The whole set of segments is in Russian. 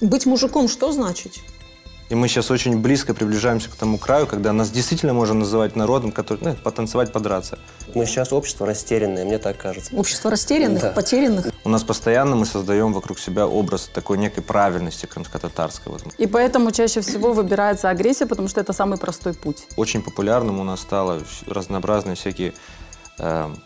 Быть мужиком что значит? И мы сейчас очень близко приближаемся к тому краю, когда нас действительно можно называть народом, который, потанцевать, подраться. Мы сейчас общество растерянное, мне так кажется. Общество растерянных, да. потерянных. У нас постоянно мы создаем вокруг себя образ такой некой правильности крымско-татарской. И поэтому чаще всего выбирается агрессия, потому что это самый простой путь. Очень популярным у нас стало разнообразные всякие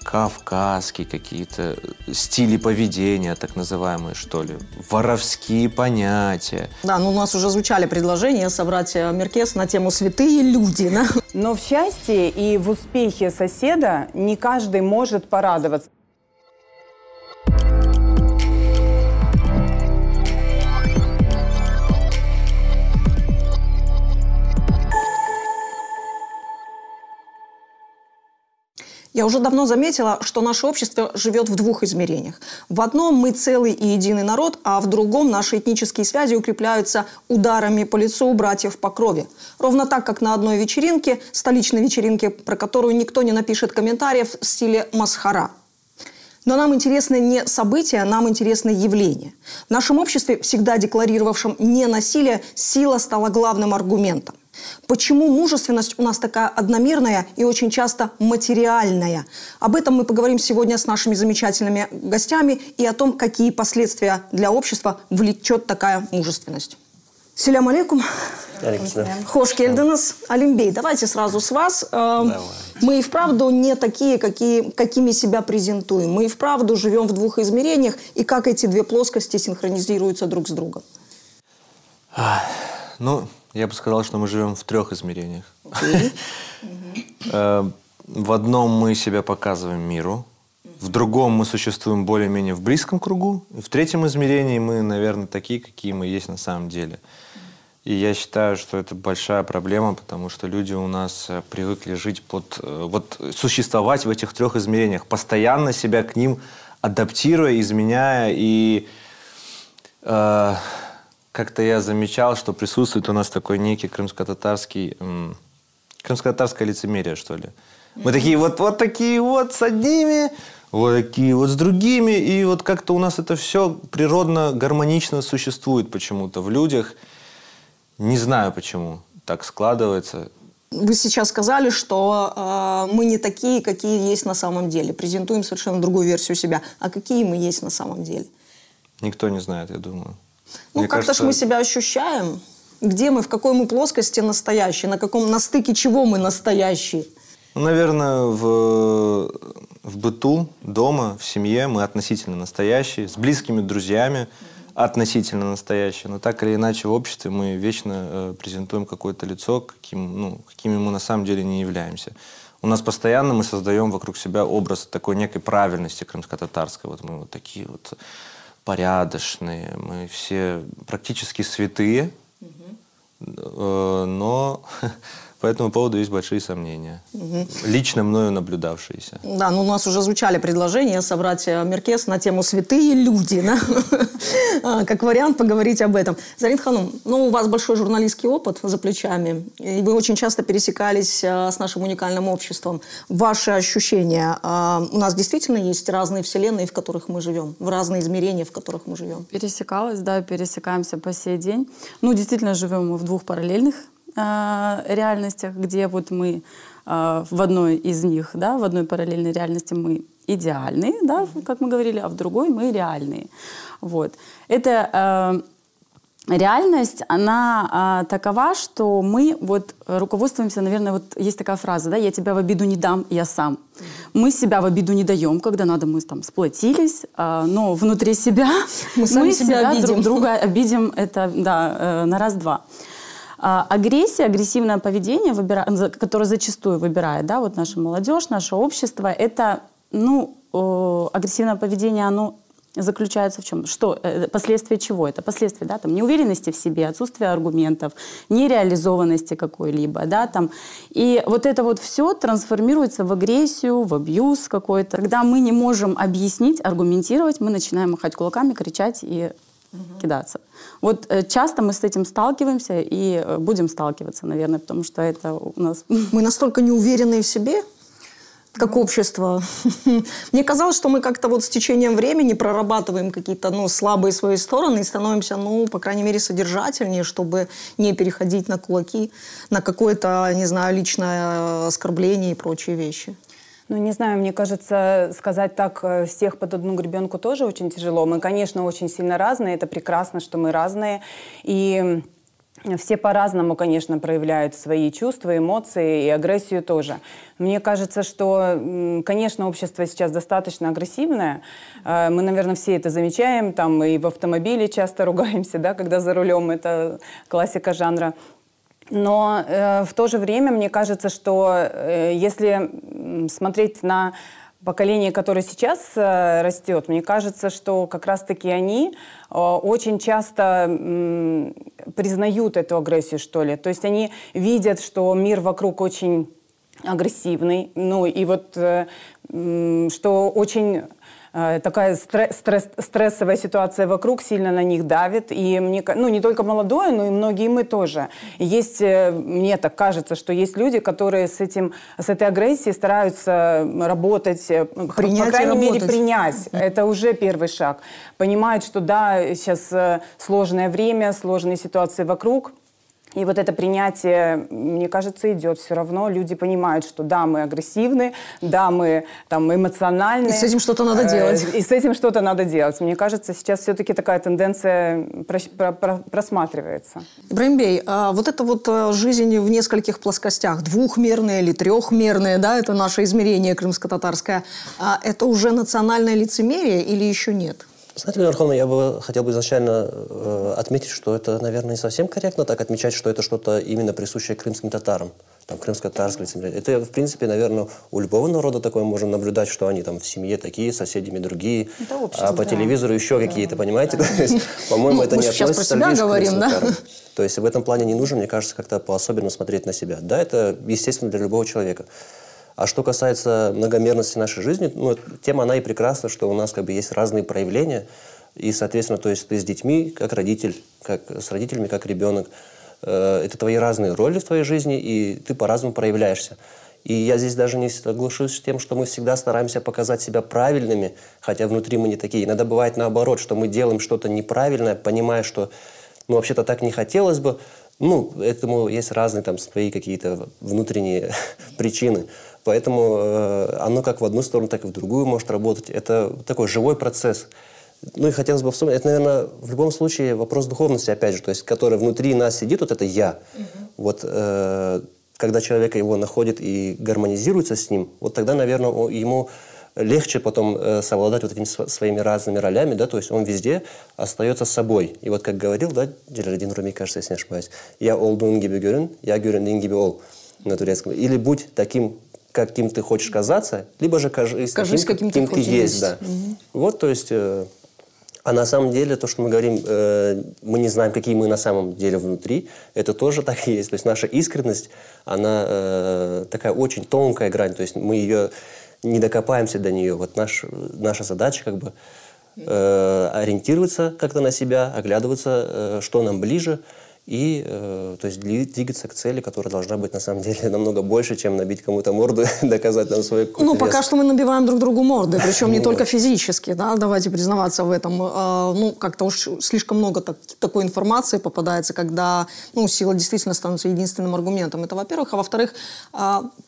кавказские какие-то стили поведения, так называемые, что ли, воровские понятия. Да, ну у нас уже звучали предложения собрать меркес на тему «Святые люди». Да? Но в счастье и в успехе соседа не каждый может порадоваться. Я уже давно заметила, что наше общество живет в двух измерениях. В одном мы целый и единый народ, а в другом наши этнические связи укрепляются ударами по лицу братьев по крови. Ровно так, как на одной вечеринке, столичной вечеринке, про которую никто не напишет комментариев в стиле «масхара». Но нам интересны не события, нам интересны явления. В нашем обществе, всегда декларировавшем ненасилие, сила стала главным аргументом. Почему мужественность у нас такая одномерная и очень часто материальная? Об этом мы поговорим сегодня с нашими замечательными гостями и о том, какие последствия для общества влечет такая мужественность. Селям алейкум. Хош келдиныз. Алимбей, давайте сразу с вас. Мы и вправду не такие, какими себя презентуем. Мы и вправду живем в двух измерениях. И как эти две плоскости синхронизируются друг с другом? Ну, я бы сказал, что мы живем в трех измерениях. В одном мы себя показываем миру. В другом мы существуем более-менее в близком кругу. И в третьем измерении мы, наверное, такие, какие мы есть на самом деле. И я считаю, что это большая проблема, потому что люди у нас привыкли жить существовать в этих трех измерениях, постоянно себя к ним адаптируя, изменяя. И как-то я замечал, что присутствует у нас такой некий крымско-татарское лицемерие, что ли. Мы такие вот такие вот с одними, вот такие вот с другими. И вот как-то у нас это все природно, гармонично существует почему-то в людях. Не знаю, почему так складывается. Вы сейчас сказали, что мы не такие, какие есть на самом деле. Презентуем совершенно другую версию себя. А какие мы есть на самом деле? Никто не знает, я думаю. Ну, как-то ж мы себя ощущаем. Где мы, в какой мы плоскости настоящие, на стыке чего мы настоящие? Наверное, в быту, дома, в семье мы относительно настоящие, с близкими друзьями относительно настоящие. Но так или иначе в обществе мы вечно презентуем какое-то лицо, какими мы на самом деле не являемся. У нас постоянно мы создаем вокруг себя образ такой некой правильности крымско-татарской. Вот мы вот такие вот порядочные, мы все практически святые, но по этому поводу есть большие сомнения, лично мною наблюдавшиеся. Да, ну у нас уже звучали предложения собрать меркес на тему «Святые люди», да? Как вариант поговорить об этом. Зарин Ханум, ну у вас большой журналистский опыт за плечами, и вы очень часто пересекались с нашим уникальным обществом. Ваши ощущения? У нас действительно есть разные вселенные, в которых мы живем, в разные измерения, в которых мы живем? Пересекалась, да, пересекаемся по сей день. Ну, действительно, живем мы в двух параллельных реальностях, где вот мы в одной из них, да, в одной параллельной реальности мы идеальные, да, как мы говорили, а в другой мы реальные. Вот. Эта реальность, она такова, что мы вот руководствуемся, наверное, вот есть такая фраза, да, «я тебя в обиду не дам, я сам». Мы себя в обиду не даем, когда надо, мы там сплотились, но внутри себя мы себя друг друга обидим, это, да, на раз-два. Агрессия, агрессивное поведение, которое зачастую выбирает, да, вот наша молодежь, наше общество, это, ну, агрессивное поведение, оно заключается в чем? Что? Последствия чего? Это последствия, да, там, неуверенности в себе, отсутствия аргументов, нереализованности какой-либо, да, там. И вот это вот все трансформируется в агрессию, в абьюз какой-то. Когда мы не можем объяснить, аргументировать, мы начинаем махать кулаками, кричать и кидаться. Вот часто мы с этим сталкиваемся и будем сталкиваться, наверное, потому что это у нас... Мы настолько неуверенные в себе? как общество. Мне казалось, что мы как-то вот с течением времени прорабатываем какие-то, ну, слабые свои стороны и становимся, ну, по крайней мере, содержательнее, чтобы не переходить на кулаки, на какое-то, не знаю, личное оскорбление и прочие вещи. Ну, не знаю, мне кажется, сказать так, всех под одну гребенку тоже очень тяжело. Мы, конечно, очень сильно разные, это прекрасно, что мы разные. И все по-разному, конечно, проявляют свои чувства, эмоции и агрессию тоже. Мне кажется, что, конечно, общество сейчас достаточно агрессивное. Мы, наверное, все это замечаем. Там и в автомобиле часто ругаемся, да, когда за рулем. Это классика жанра. Но в то же время, мне кажется, что если смотреть на поколение, которое сейчас растет, мне кажется, что как раз-таки они очень часто признают эту агрессию, что ли. То есть они видят, что мир вокруг очень агрессивный, ну и вот что очень такая стрессовая ситуация вокруг сильно на них давит. И мне, ну, не только молодое, но и многие мы тоже. Есть, мне так кажется, что есть люди, которые с этой агрессией стараются работать, Принять, по крайней мере, работать. принять. Это уже первый шаг. Понимают, что да, сейчас сложное время, сложные ситуации вокруг. И вот это принятие, мне кажется, идет все равно. Люди понимают, что да, мы агрессивны, да, мы там эмоциональны. И с этим что-то надо делать. И с этим что-то надо делать. Мне кажется, сейчас все-таки такая тенденция просматривается. Ибрагимбей, вот эта вот жизнь в нескольких плоскостях, двухмерная или трехмерная, да, это наше измерение крымско-татарское, это уже национальное лицемерие или еще нет? Знаете, Верховный, я бы хотел бы изначально отметить, что это, наверное, не совсем корректно так отмечать, что это что-то именно присущее крымским татарам. Там крымско-татарское лицемерие. Это, в принципе, наверное, у любого народа такое можем наблюдать, что они там в семье такие, с соседями другие, а по телевизору еще какие-то, понимаете? По-моему, это не относится лишь к крымско-татарам. То есть в этом плане не нужно, мне кажется, как-то по-особенному смотреть на себя. Да, это естественно для любого человека. А что касается многомерности нашей жизни, ну, тема, она и прекрасна, что у нас как бы есть разные проявления. И, соответственно, то есть ты с детьми, как родитель, как с родителями, как ребенок. Это твои разные роли в твоей жизни, и ты по-разному проявляешься. И я здесь даже не соглашусь с тем, что мы всегда стараемся показать себя правильными, хотя внутри мы не такие. Иногда бывает наоборот, что мы делаем что-то неправильное, понимая, что, ну, вообще-то так не хотелось бы. Ну, этому есть разные там свои какие-то внутренние причины. Поэтому оно как в одну сторону, так и в другую может работать. Это такой живой процесс. Ну и хотелось бы вспомнить, это, наверное, в любом случае вопрос духовности, опять же, то есть, который внутри нас сидит, вот это «я». Вот когда человек его находит и гармонизируется с ним, вот тогда, наверное, ему легче потом совладать вот этими своими разными ролями, да, то есть он везде остается собой. И вот как говорил, да, Джалалиддин Руми, кажется, если не ошибаюсь, «Я олдун гиби görün, я göründüğün gibi ol» на турецком. Или будь таким, каким ты хочешь казаться, либо же кажись таким, каким ты есть. Да. Вот, то есть, а на самом деле, то, что мы говорим, мы не знаем, какие мы на самом деле внутри, это тоже так и есть. То есть наша искренность, она такая очень тонкая грань, то есть мы ее не докопаемся до нее. Вот наша задача как бы ориентироваться как-то на себя, оглядываться, что нам ближе, и то есть двигаться к цели, которая должна быть на самом деле намного больше, чем набить кому-то морду, доказать нам свой вес. Ну, пока что мы набиваем друг другу морды, причем не только физически, да, давайте признаваться в этом. Ну, как-то уж слишком много такой информации попадается, когда, ну, сила действительно становится единственным аргументом. Это, во-первых. А во-вторых,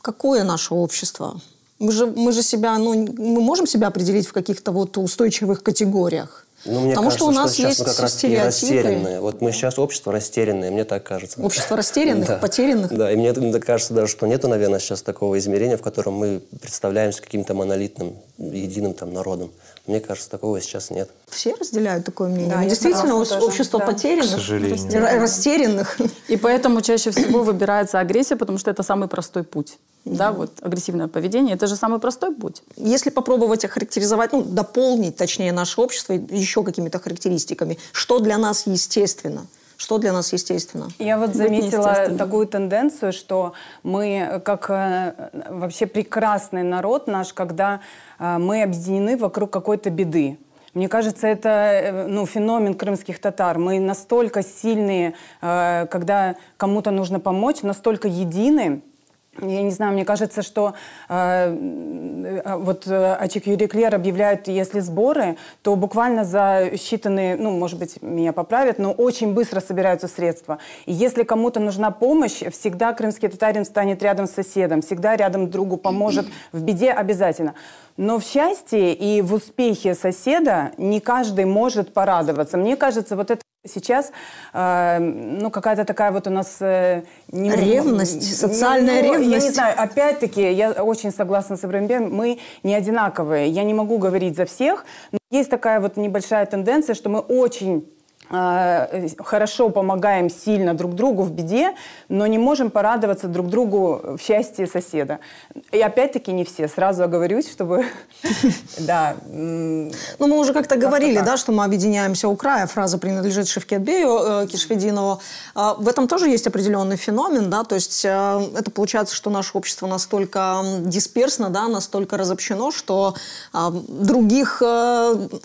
какое наше общество? Мы же себя, ну, мы можем себя определить в каких-то вот устойчивых категориях? Ну, мне Потому кажется, что у нас сейчас есть мы как раз растерянные. Вот мы сейчас общество растерянное, мне так кажется. Общество растерянных, да. Потерянных? Да, и мне кажется даже, что нету, наверное, сейчас такого измерения, в котором мы представляемся каким-то монолитным, единым там народом. Мне кажется, такого сейчас нет. Все разделяют такое мнение? Да, действительно, общество да. потерянных, к сожалению. растерянных. И поэтому чаще всего выбирается агрессия, потому что это самый простой путь. Да, вот агрессивное поведение – это же самый простой путь. Если попробовать охарактеризовать, ну, дополнить, точнее, наше общество еще какими-то характеристиками, что для нас естественно? Что для нас естественно? Я вот заметила такую тенденцию, что мы, как вообще прекрасный народ наш, когда мы объединены вокруг какой-то беды. Мне кажется, это, ну, феномен крымских татар. Мы настолько сильные, когда кому-то нужно помочь, настолько едины, Я не знаю, мне кажется, что вот Ачик Юрий Клер объявляет, если сборы, то буквально за считанные, ну, может быть, меня поправят, но очень быстро собираются средства. И если кому-то нужна помощь, всегда крымский татарин станет рядом с соседом, всегда рядом другу поможет, в беде обязательно. Но в счастье и в успехе соседа не каждый может порадоваться. Мне кажется, вот это сейчас, ну, какая-то такая вот у нас... ревность, социальная ревность. Я не знаю, опять-таки, я очень согласна с Ибрагимом, мы не одинаковые. Я не могу говорить за всех, но есть такая вот небольшая тенденция, что мы очень хорошо помогаем сильно друг другу в беде, но не можем порадоваться друг другу в счастье соседа. И опять-таки не все. Сразу оговорюсь, чтобы... Да. Ну, мы уже как-то говорили, да, что мы объединяемся у края. Фраза принадлежит Шевкетбею Кишфединову. В этом тоже есть определенный феномен, да, то есть это получается, что наше общество настолько дисперсно, да, настолько разобщено, что других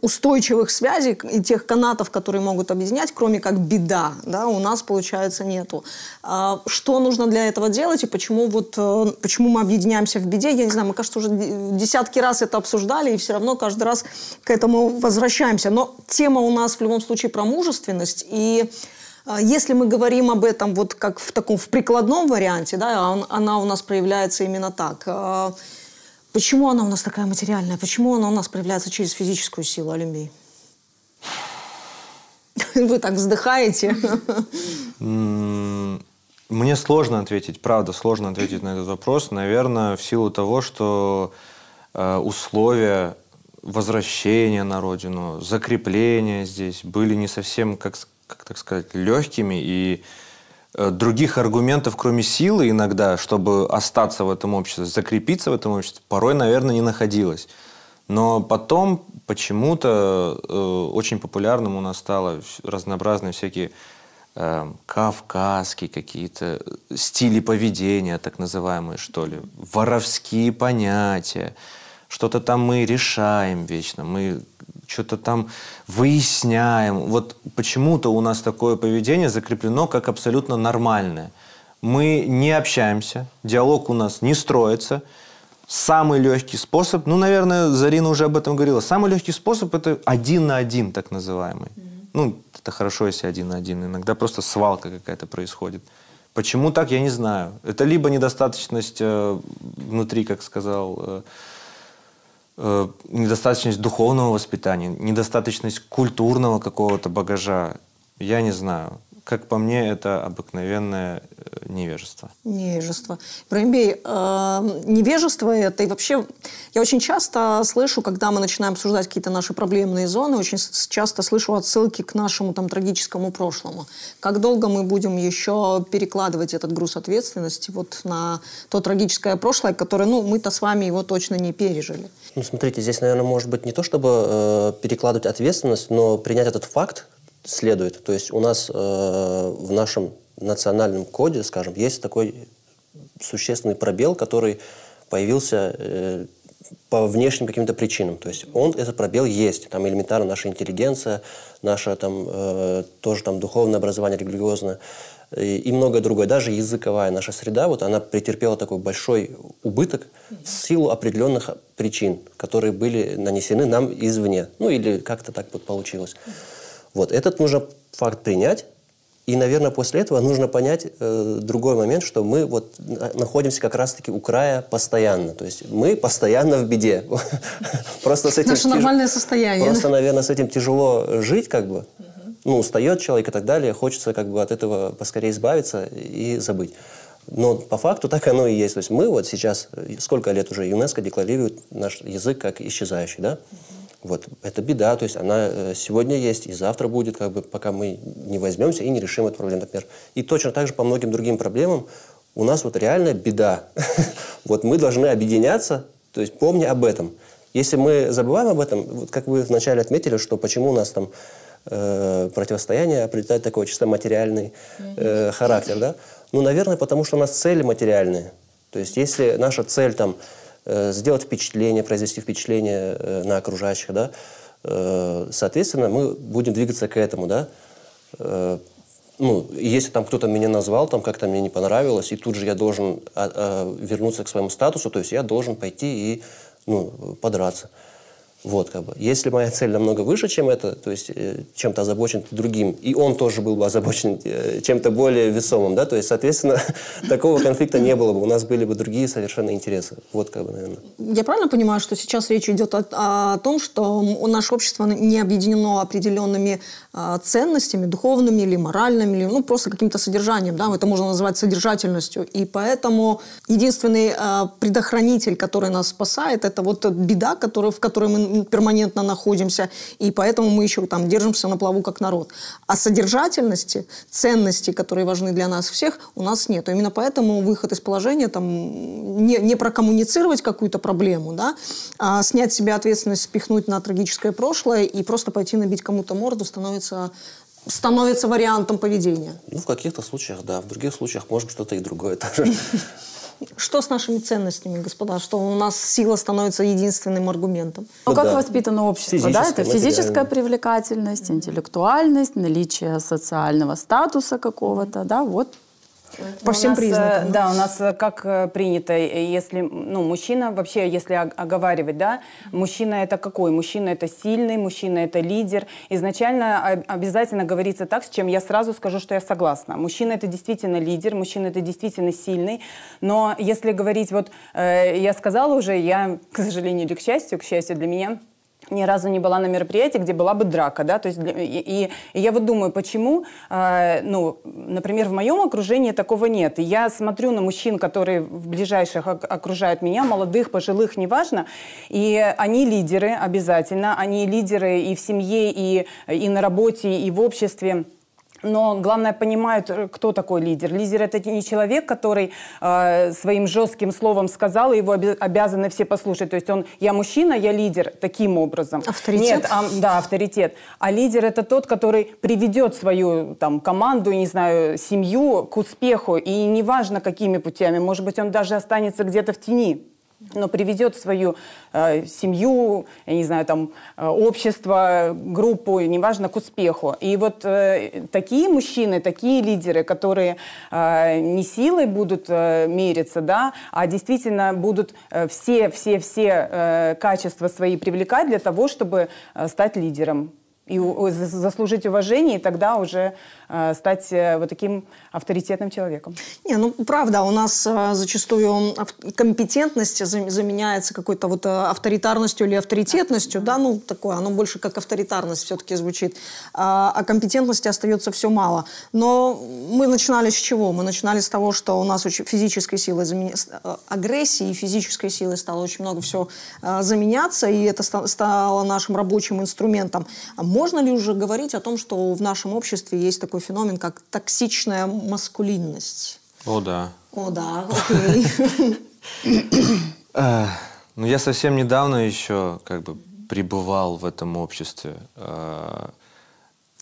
устойчивых связей и тех канатов, которые могут объединять, кроме как беда, да, у нас, получается, нету. Что нужно для этого делать и почему мы объединяемся в беде, я не знаю, мы, кажется, уже десятки раз это обсуждали и все равно каждый раз к этому возвращаемся. Но тема у нас в любом случае про мужественность, и если мы говорим об этом вот как в таком в прикладном варианте, да, она у нас проявляется именно так. Почему она у нас такая материальная? Почему она у нас проявляется через физическую силу, Алимбей? Вы так вздыхаете. Мне сложно ответить, правда, сложно ответить на этот вопрос. Наверное, в силу того, что условия возвращения на родину, закрепления здесь были не совсем, как так сказать, легкими. И других аргументов, кроме силы иногда, чтобы остаться в этом обществе, закрепиться в этом обществе, порой, наверное, не находилось. Но потом почему-то очень популярным у нас стало разнообразные всякие кавказские какие-то стили поведения, так называемые, что ли, воровские понятия. Что-то там мы решаем вечно, мы что-то там выясняем. Вот почему-то у нас такое поведение закреплено как абсолютно нормальное. Мы не общаемся, диалог у нас не строится. Самый легкий способ, ну, наверное, Зарина уже об этом говорила, самый легкий способ – это 1 на 1, так называемый. Ну, это хорошо, если 1 на 1. Иногда просто свалка какая-то происходит. Почему так, я не знаю. Это либо недостаточность внутри, как сказал, недостаточность духовного воспитания, недостаточность культурного какого-то багажа. Я не знаю. Как по мне, это обыкновенное невежество. Невежество. Ибрагимбей, невежество это и вообще... Я очень часто слышу, когда мы начинаем обсуждать какие-то наши проблемные зоны, очень часто слышу отсылки к нашему там трагическому прошлому. Как долго мы будем еще перекладывать этот груз ответственности вот на то трагическое прошлое, которое, ну, мы-то с вами его точно не пережили? Ну, смотрите, здесь, наверное, может быть не то, чтобы перекладывать ответственность, но принять этот факт следует. То есть у нас в нашем национальном коде, скажем, есть такой существенный пробел, который появился по внешним каким-то причинам. То есть этот пробел есть. Там элементарно наша интеллигенция, наше там, тоже там духовное образование, религиозное и многое другое. Даже языковая наша среда, вот она претерпела такой большой убыток в силу определенных причин, которые были нанесены нам извне. Ну или как-то так вот получилось. Вот, этот нужно факт принять, и, наверное, после этого нужно понять другой момент, что мы вот находимся как раз-таки у края постоянно, то есть мы постоянно в беде. Просто с этим наше нормальное состояние. Просто, наверное, с этим тяжело жить, как бы, ну, устает человек и так далее, хочется как бы от этого поскорее избавиться и забыть. Но по факту так оно и есть. То есть мы вот сейчас, сколько лет уже ЮНЕСКО декларирует наш язык как исчезающий, да? Вот, это беда, то есть она сегодня есть и завтра будет, как бы, пока мы не возьмемся и не решим эту проблему, например. И точно так же по многим другим проблемам у нас вот реальная беда. Вот мы должны объединяться, то есть помня об этом. Если мы забываем об этом, вот как вы вначале отметили, что почему у нас там противостояние приобретает такой чисто материальный характер, да? Ну, наверное, потому что у нас цели материальные. То есть если наша цель там сделать впечатление, произвести впечатление на окружающих, да, соответственно, мы будем двигаться к этому, да. ну, если там кто-то меня назвал, там как-то мне не понравилось, и тут же я должен вернуться к своему статусу, то есть я должен пойти и, ну, подраться. Вот, как бы. Если моя цель намного выше, чем это, то есть чем-то озабочен другим, и он тоже был бы озабочен чем-то более весомым, да, то есть, соответственно, такого конфликта не было бы, у нас были бы другие совершенно интересы. Вот, как бы, наверное. Я правильно понимаю, что сейчас речь идет о том, что наше общество не объединено определенными ценностями, духовными или моральными, или, ну, просто каким-то содержанием, да, это можно назвать содержательностью, и поэтому единственный предохранитель, который нас спасает, это вот беда, в которой мы перманентно находимся, и поэтому мы еще там держимся на плаву как народ. А содержательности, ценностей, которые важны для нас всех, у нас нет. Именно поэтому выход из положения, там, не прокоммуницировать какую-то проблему, да, а снять с себя ответственность, спихнуть на трагическое прошлое и просто пойти набить кому-то морду становится вариантом поведения. Ну, в каких-то случаях, да, в других случаях, может быть, что-то и другое тоже. Что с нашими ценностями, господа? Что у нас сила становится единственным аргументом? Ну, как воспитано общество, да? Это физическая привлекательность, интеллектуальность, наличие социального статуса какого-то, да, вот. По всем признакам. Да, у нас как принято, если, ну, мужчина, вообще, если оговаривать, да, мужчина это какой? Мужчина это сильный, мужчина это лидер. Изначально обязательно говорится так, с чем я сразу скажу, что я согласна. Мужчина это действительно лидер, мужчина это действительно сильный. Но если говорить, вот, я сказала уже, я, к сожалению или к счастью для меня, ни разу не была на мероприятии, где была бы драка, да, то есть, и я вот думаю, почему, ну, например, в моем окружении такого нет. И я смотрю на мужчин, которые в ближайших окружают меня, молодых, пожилых, неважно, и они лидеры обязательно, они лидеры и в семье, и на работе, и в обществе. Но главное, понимают, кто такой лидер. Лидер – это не человек, который своим жестким словом сказал, и его обязаны все послушать. То есть я мужчина, я лидер, таким образом. Авторитет? Нет, да, авторитет. А лидер – это тот, который приведет свою там, команду, не знаю, семью к успеху. И неважно, какими путями. Может быть, он даже останется где-то в тени, но приведет свою семью, я не знаю, там, общество, группу, неважно, к успеху. И вот такие мужчины, такие лидеры, которые не силой будут мериться, да, а действительно будут все качества свои привлекать для того, чтобы стать лидером. И заслужить уважение, и тогда уже стать вот таким авторитетным человеком. Не, ну, правда, у нас зачастую компетентность заменяется какой-то вот авторитарностью или авторитетностью, да, ну, такое, оно больше как авторитарность все-таки звучит, а компетентности остается все мало. Но мы начинали с чего? Мы начинали с того, что у нас очень физической силой, агрессии и физической силой стало очень много все заменяться, и это стало нашим рабочим инструментом. Можно ли уже говорить о том, что в нашем обществе есть такой феномен, как токсичная маскулинность? О, да. О, да, окей. Ну, я совсем недавно еще как бы пребывал в этом обществе.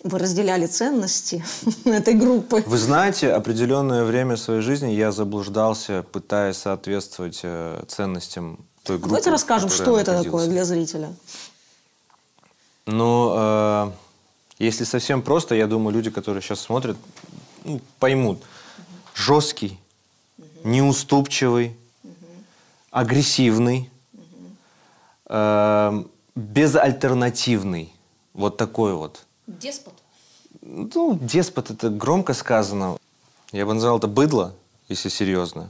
Вы разделяли ценности этой группы. Вы знаете, определенное время своей жизни я заблуждался, пытаясь соответствовать ценностям той группы. Давайте расскажем, что это такое для зрителя. Ну, если совсем просто, я думаю, люди, которые сейчас смотрят, ну, поймут. Жесткий, неуступчивый, агрессивный, безальтернативный. Вот такой вот. Деспот? Ну, деспот – это громко сказано. Я бы назвал это быдло, если серьезно.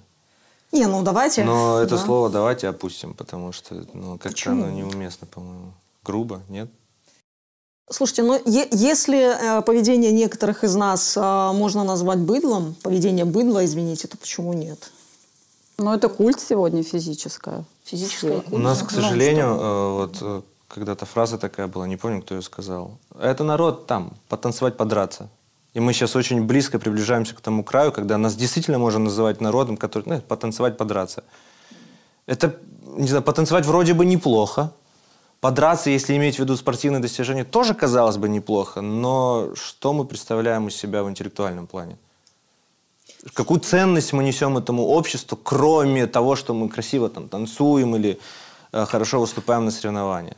Не, ну давайте. Но это слово давайте опустим, потому что ну, как-то оно неуместно, по-моему. Грубо, нет? Слушайте, ну если поведение некоторых из нас можно назвать быдлом, поведение быдла, извините, то почему нет? Ну, это культ сегодня физическое. Физическое культ. У нас, к сожалению, вот когда-то фраза такая была, не помню, кто ее сказал. Это народ там, потанцевать, подраться. И мы сейчас очень близко приближаемся к тому краю, когда нас действительно можно называть народом, который, ну, потанцевать, подраться. Это, не знаю, потанцевать вроде бы неплохо. Подраться, если иметь в виду спортивные достижения, тоже, казалось бы, неплохо. Но что мы представляем из себя в интеллектуальном плане? Какую ценность мы несем этому обществу, кроме того, что мы красиво там танцуем или хорошо выступаем на соревнованиях?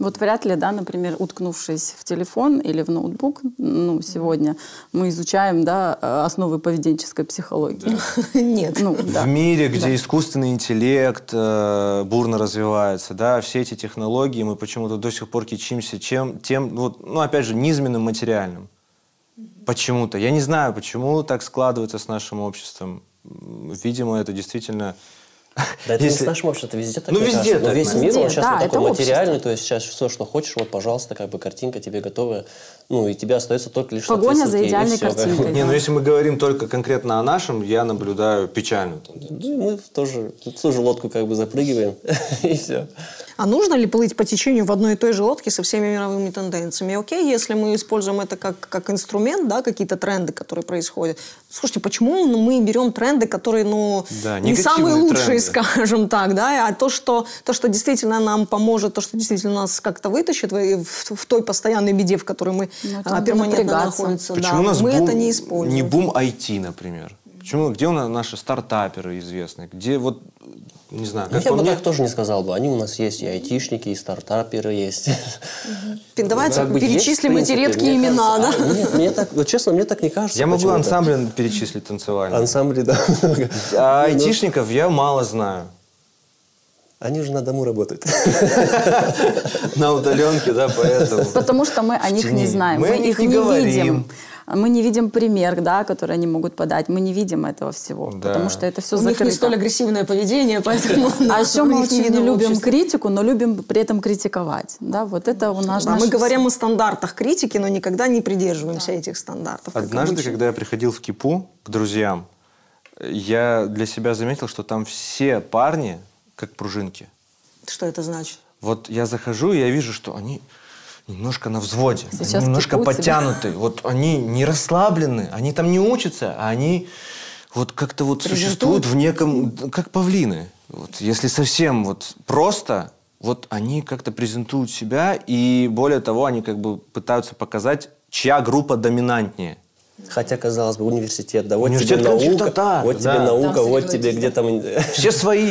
Вот вряд ли, да, например, уткнувшись в телефон или в ноутбук, ну, сегодня мы изучаем, да, основы поведенческой психологии. Нет. Ну, В мире, где искусственный интеллект бурно развивается, да, все эти технологии, мы почему-то до сих пор кичимся тем, вот, ну, опять же, низменным материальным. Почему-то. Я не знаю, почему так складывается с нашим обществом. Видимо, это действительно... Да это не с нашим обществом, это везде так. Ну, везде так, весь мир, он сейчас да, вот такой это материальный, то есть сейчас все, что хочешь, вот, пожалуйста, как бы картинка тебе готовая. Ну, и тебе остается только лишь погоня за соответствовать ей, и идеальной всё, как бы. картинкой. Не, ну если мы говорим только конкретно о нашем, я наблюдаю печальную тенденцию. Ну, и мы тоже в ту же лодку как бы запрыгиваем, и все. А нужно ли плыть по течению в одной и той же лодке со всеми мировыми тенденциями? Окей, если мы используем это как инструмент, да, какие-то тренды, которые происходят. Слушайте, почему мы берем тренды, которые, ну, Да, не самые негативные лучшие, тренды. скажем так, да, а то, что действительно нам поможет, то, что действительно нас как-то вытащит в той постоянной беде, в которой мы надо перманентно напрягаться. находимся. Почему Да, у нас мы бум, это не используем. не бум IT, например? Почему, где у нас наши стартаперы известные? Где вот, не знаю, Ну, как я по бы мне... так тоже не сказал бы. Они у нас есть и айтишники, и стартаперы есть. Давайте Как бы есть, перечислим в эти принципе, редкие мне имена, да? кажется. Нет, мне так, вот честно, мне так не кажется. Я могу почему-то. ансамбль перечислить танцевальный. Ансамбли, да. А айтишников я мало знаю. Они же на дому работают. На удаленке, да, поэтому. Потому что мы о них не знаем. Мы о них их не не говорим. видим. Мы не видим пример, да, который они могут подать. Мы не видим этого всего. Да. Потому что это все У них закрыто. не столь агрессивное поведение, поэтому... А еще мы очень не любим критику. критику, но любим при этом критиковать. Да, вот это у нас... Да, мы наше говорим о стандартах критики, но никогда не придерживаемся этих стандартов. как Однажды, обычно. когда я приходил в Кипу к друзьям, я для себя заметил, что там все парни как пружинки. Что это значит? Вот я захожу, и я вижу, что они немножко на взводе, Сейчас они немножко Кипу тебя. подтянуты. Вот они не расслаблены, они там не учатся, а они вот как-то вот существуют в неком, как павлины. Вот, если совсем вот просто, вот они как-то презентуют себя, и более того, они как бы пытаются показать, чья группа доминантнее. Хотя, казалось бы, университет, да, вот Университет тебе наука, крымских татар, вот да. тебе наука, Там вот тебе соревнуйтесь, где там... Все свои.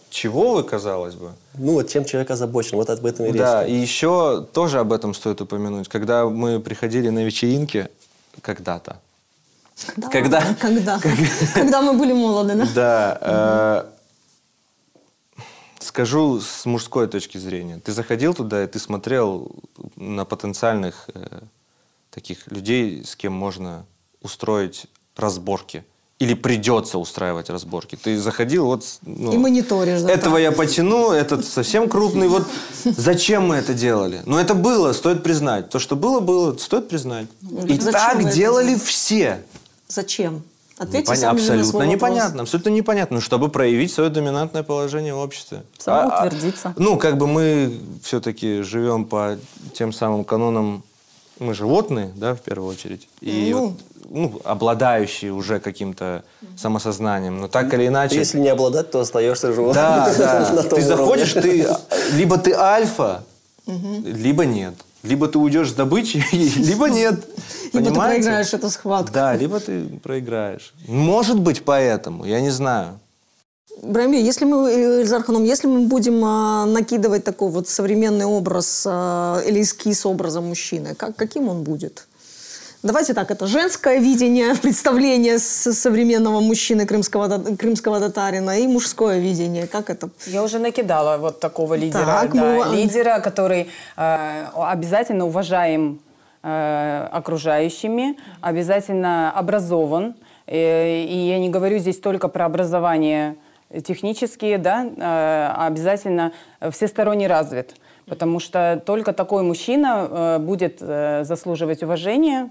Чего вы, казалось бы? Ну, вот чем человек озабочен, вот об этом и речь. Да, и еще тоже об этом стоит упомянуть. Когда мы приходили на вечеринки когда-то. Да, Когда? Когда мы были молоды, да? Да. Скажу с мужской точки зрения. Ты заходил туда, и ты смотрел на потенциальных таких людей, с кем можно устроить разборки. Или придется устраивать разборки. Ты заходил, вот... ну, И мониторишь. да, этого так. я потяну, этот совсем крупный. Вот зачем мы это делали? Но это было, стоит признать. То, что было, стоит признать. И зачем так вы это делали делали? все. Зачем? Ответьте сами на Абсолютно свой вопрос. непонятно. Абсолютно непонятно. Ну, чтобы проявить свое доминантное положение в обществе. Самоутвердиться. Ну, как бы мы все-таки живем по тем самым канонам. Мы животные, да, в первую очередь. И Ну. вот, ну, обладающие уже каким-то самосознанием. Но так или иначе... Если не обладать, то остаешься живым. Да, да. На том Ты заходишь, уровне. либо ты альфа, либо нет. Либо ты уйдешь с добычей, либо нет. Либо ты Понимаете? проиграешь эту схватку. Да, либо ты проиграешь. Может быть, поэтому, я не знаю. Брамир, если мы, Ильзар Ханом, если мы будем накидывать такой вот современный образ или эскиз образа мужчины, каким он будет? Давайте так, это женское видение, представление современного мужчины крымского татарина и мужское видение. Как это? Я уже накидала вот такого лидера. Так, да, мы- лидера, который обязательно уважаем окружающими, обязательно образован. И я не говорю здесь только про образование технические, да, а обязательно всесторонне развит. Потому что только такой мужчина будет заслуживать уважения.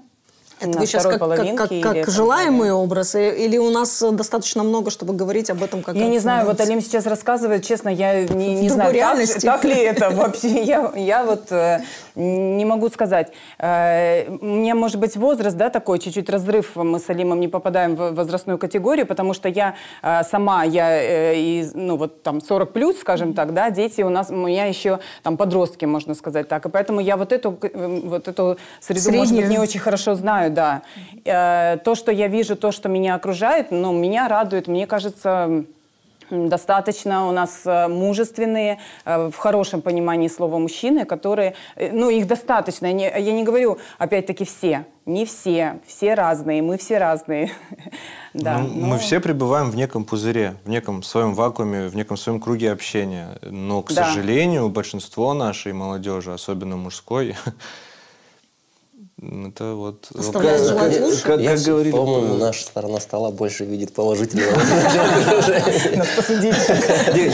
Это на вы сейчас второй как половинке или как так желаемый далее. образ? Или у нас достаточно много, чтобы говорить об этом как Я не знаю, вот нравится? Алим сейчас рассказывает, честно, я не В знаю, другой реальности. так ли это вообще. Я вот не могу сказать. У меня, может быть, возраст, да, такой, чуть-чуть разрыв, мы с Алимом не попадаем в возрастную категорию, потому что я сама, ну вот там 40 плюс, скажем так, да, дети у меня еще там подростки, можно сказать так. И поэтому я вот эту среду, может быть, не очень хорошо знаю, да. То, что я вижу, то, что меня окружает, ну, меня радует, мне кажется, достаточно у нас мужественные, в хорошем понимании слова мужчины, которые, ну, их достаточно. Я не говорю, опять-таки, все. Не все. Все разные, мы все разные. Да, Мы все пребываем в неком пузыре, в неком своем вакууме, в неком своем круге общения. Но, к сожалению, большинство нашей молодежи, особенно мужской, это вот... Оставляет желать лучше. Как говорили... По-моему, наша сторона стола больше видит положительного. Нас посудили.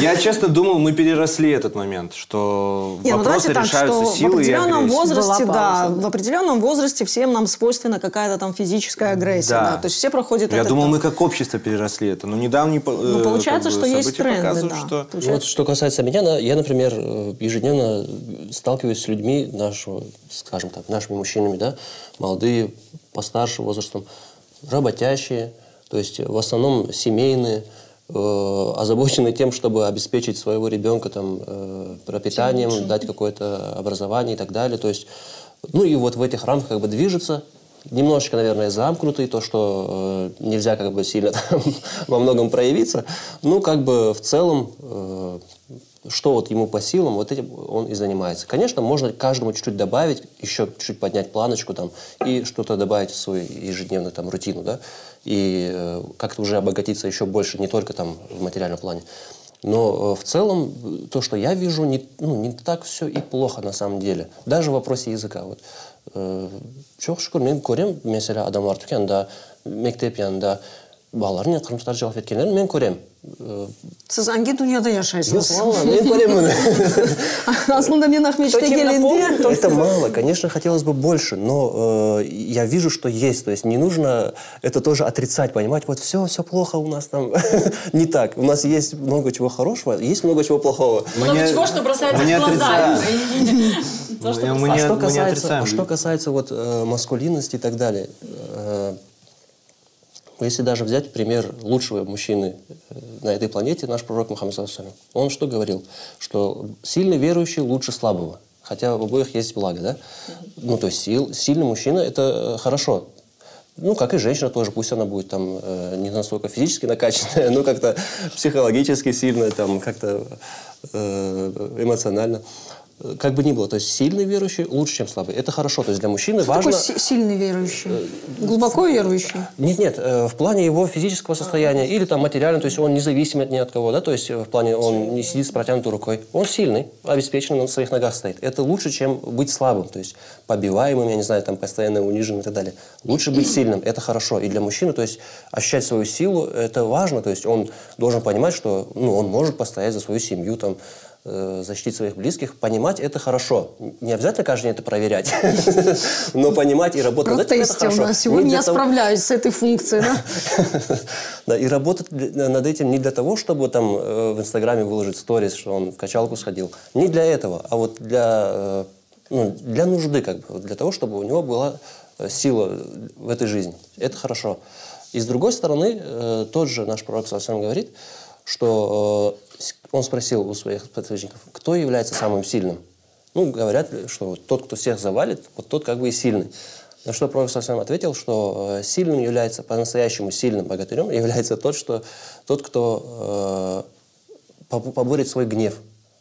Я честно думал, мы переросли этот момент, что вопросы решаются силой и агрессией. В определенном возрасте всем нам свойственна какая-то там физическая агрессия. Да. То есть все проходят Я думал, мы как общество переросли это. Но недавние получается, что есть тренды. Вот что касается меня, я, например, ежедневно сталкиваюсь с людьми нашего, скажем так, нашими мужчинами, да, молодые, постарше возрастом, работящие, то есть в основном семейные, озабочены тем, чтобы обеспечить своего ребенка там, пропитанием, дать какое-то образование и так далее. То есть, ну и вот в этих рамках как бы движется. Немножечко, наверное, замкнутый, то, что нельзя как бы сильно там, во многом проявиться. Ну, как бы в целом, что вот ему по силам, вот этим он и занимается. Конечно, можно каждому чуть-чуть добавить, еще чуть-чуть поднять планочку там, и что-то добавить в свою ежедневную там, рутину, да, и как-то уже обогатиться еще больше, не только там в материальном плане. Но в целом, то, что я вижу, не так все и плохо на самом деле. Даже в вопросе языка. Вот. Çok şükür men көрем, mesela adamlar dükkanda, мектеп янында балаларын кырмыштар жабып кеткендерин мен көрем. Сиз анги дүйнөдө жашайсыз. Мен көрем муну. Аслында мен Ахмечке келгенде это мало, конечно, хотелось бы больше, но я вижу, что есть. То есть не нужно это тоже отрицать, понимать, вот все плохо у нас там. Не так. У нас есть много чего хорошего, есть много чего плохого. Много чего, что бросается в глаза. Что касается вот маскулинности и так далее, если даже взять пример лучшего мужчины на этой планете, наш пророк Мухаммад, он что говорил? Что сильный верующий лучше слабого. Хотя в обоих есть благо, да? Ну, то есть сильный мужчина – это хорошо. Ну, как и женщина тоже, пусть она будет там не настолько физически накачанная, но как-то психологически сильная, там как-то эмоционально. Как бы ни было, то есть сильный верующий лучше, чем слабый. Это хорошо, то есть для мужчины важно... Что такое сильный верующий? Глубоко верующий? Нет, в плане его физического состояния или там материально, то есть он независим ни от кого, да, то есть в плане он не сидит с протянутой рукой. Он сильный, обеспеченный, он на своих ногах стоит. Это лучше, чем быть слабым, то есть побиваемым, я не знаю, там постоянно униженным и так далее. Лучше быть сильным, это хорошо. И для мужчины, то есть ощущать свою силу, это важно, то есть он должен понимать, что он может постоять за свою семью, там, защитить своих близких, понимать это хорошо. Не обязательно каждый день это проверять, но понимать и работать над этим это хорошо. Сегодня я справляюсь с этой функцией, да? Да, и работать над этим не для того, чтобы там в Инстаграме выложить сторис, что он в качалку сходил. Не для этого, а вот для нужды, как бы, для того, чтобы у него была сила в этой жизни. Это хорошо. И с другой стороны, тот же наш пророк ﷺ говорит, что он спросил у своих подвижников, кто является самым сильным. Ну, говорят, что тот, кто всех завалит, вот тот как бы и сильный. На что пророк ﷺ ответил, что сильным является, по-настоящему сильным богатырем является тот, кто поборет свой гнев.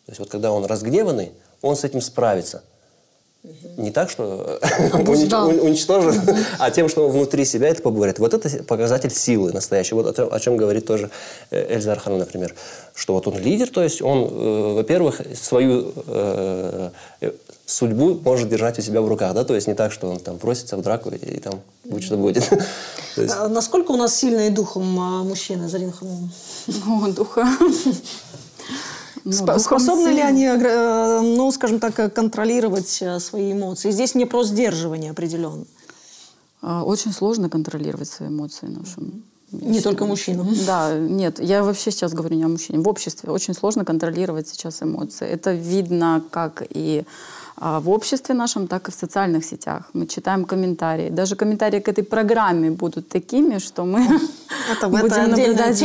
То есть вот когда он разгневанный, он с этим справится. Не так, что уничтожит, а тем, что внутри себя это поборет. Вот это показатель силы настоящей. Вот о чем говорит тоже Эльзар Хану, например. Что вот он лидер, то есть он, во-первых, свою судьбу может держать у себя в руках. Да? То есть не так, что он там просится в драку и там будь что будет. Насколько у нас сильные духом мужчины, Зарина Ханумовна? Духа... Способны ли они, скажем так, контролировать свои эмоции? Здесь не про сдерживание определенно. Очень сложно контролировать свои эмоции нашим. Не только мужчинам. Да, нет, я вообще сейчас говорю не о мужчине. В обществе очень сложно контролировать сейчас эмоции. Это видно как и в обществе нашем, так и в социальных сетях. Мы читаем комментарии. Даже комментарии к этой программе будут такими, что мы будем наблюдать.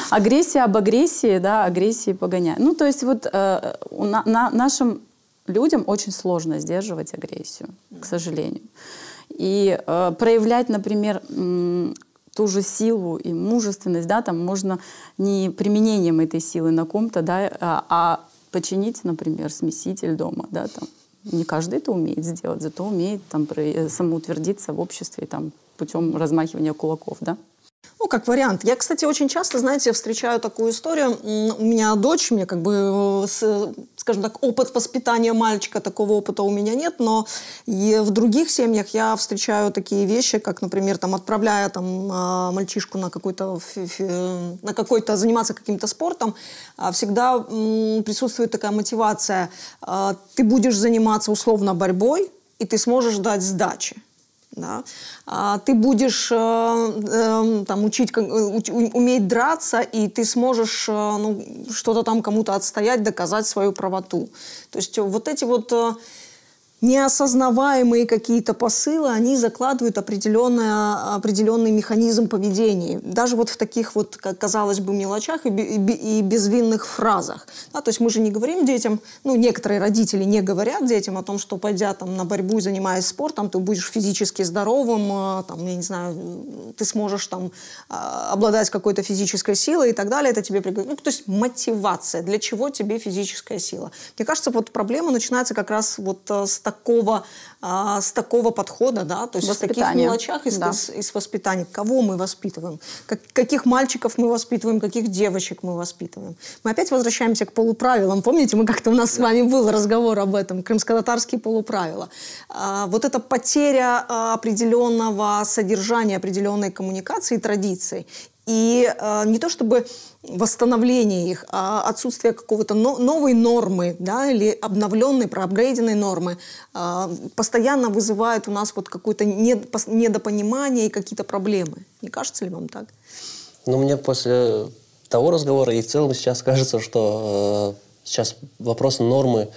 Агрессия об агрессии, да, агрессии погоняет. Ну, то есть вот нашим людям очень сложно сдерживать агрессию, к сожалению. И проявлять, например, ту же силу и мужественность, да, там можно не применением этой силы на ком-то, да, а починить, например, смеситель дома, да, там. Не каждый это умеет сделать, зато умеет там самоутвердиться в обществе там, путем размахивания кулаков, да. Ну, как вариант. Я, кстати, очень часто, знаете, встречаю такую историю. У меня дочь, мне как бы, скажем так, опыт воспитания мальчика, такого опыта у меня нет, но и в других семьях я встречаю такие вещи, как, например, там, отправляя там, мальчишку на какой-то заниматься каким-то спортом, всегда присутствует такая мотивация. Ты будешь заниматься условно борьбой, и ты сможешь дать сдачи. Да? Ты будешь там, уметь драться, и ты сможешь что-то там кому-то отстоять, доказать свою правоту. То есть вот эти вот неосознаваемые какие-то посылы, они закладывают определенный механизм поведения. Даже вот в таких вот, казалось бы, мелочах и безвинных фразах. Да, то есть мы же не говорим детям, ну, некоторые родители не говорят детям о том, что, пойдя там, на борьбу и занимаясь спортом, ты будешь физически здоровым, там, я не знаю, ты сможешь там, обладать какой-то физической силой и так далее. Это тебе пригодится. Ну, то есть мотивация. Для чего тебе физическая сила? Мне кажется, вот проблема начинается как раз вот с такого подхода, да, то есть в таких мелочах из воспитания. Кого мы воспитываем? Каких мальчиков мы воспитываем, каких девочек мы воспитываем? Мы опять возвращаемся к полуправилам. Помните, у нас с вами был разговор об этом, крымско-татарские полуправила. Вот эта потеря определенного содержания, определенной коммуникации и традиций. И не то чтобы восстановление их, а отсутствие какого-то новой нормы, да, или обновленной, проапгрейденной нормы постоянно вызывает у нас вот какое-то недопонимание и какие-то проблемы. Не кажется ли вам так? Ну, мне после того разговора и в целом сейчас кажется, что сейчас вопрос нормы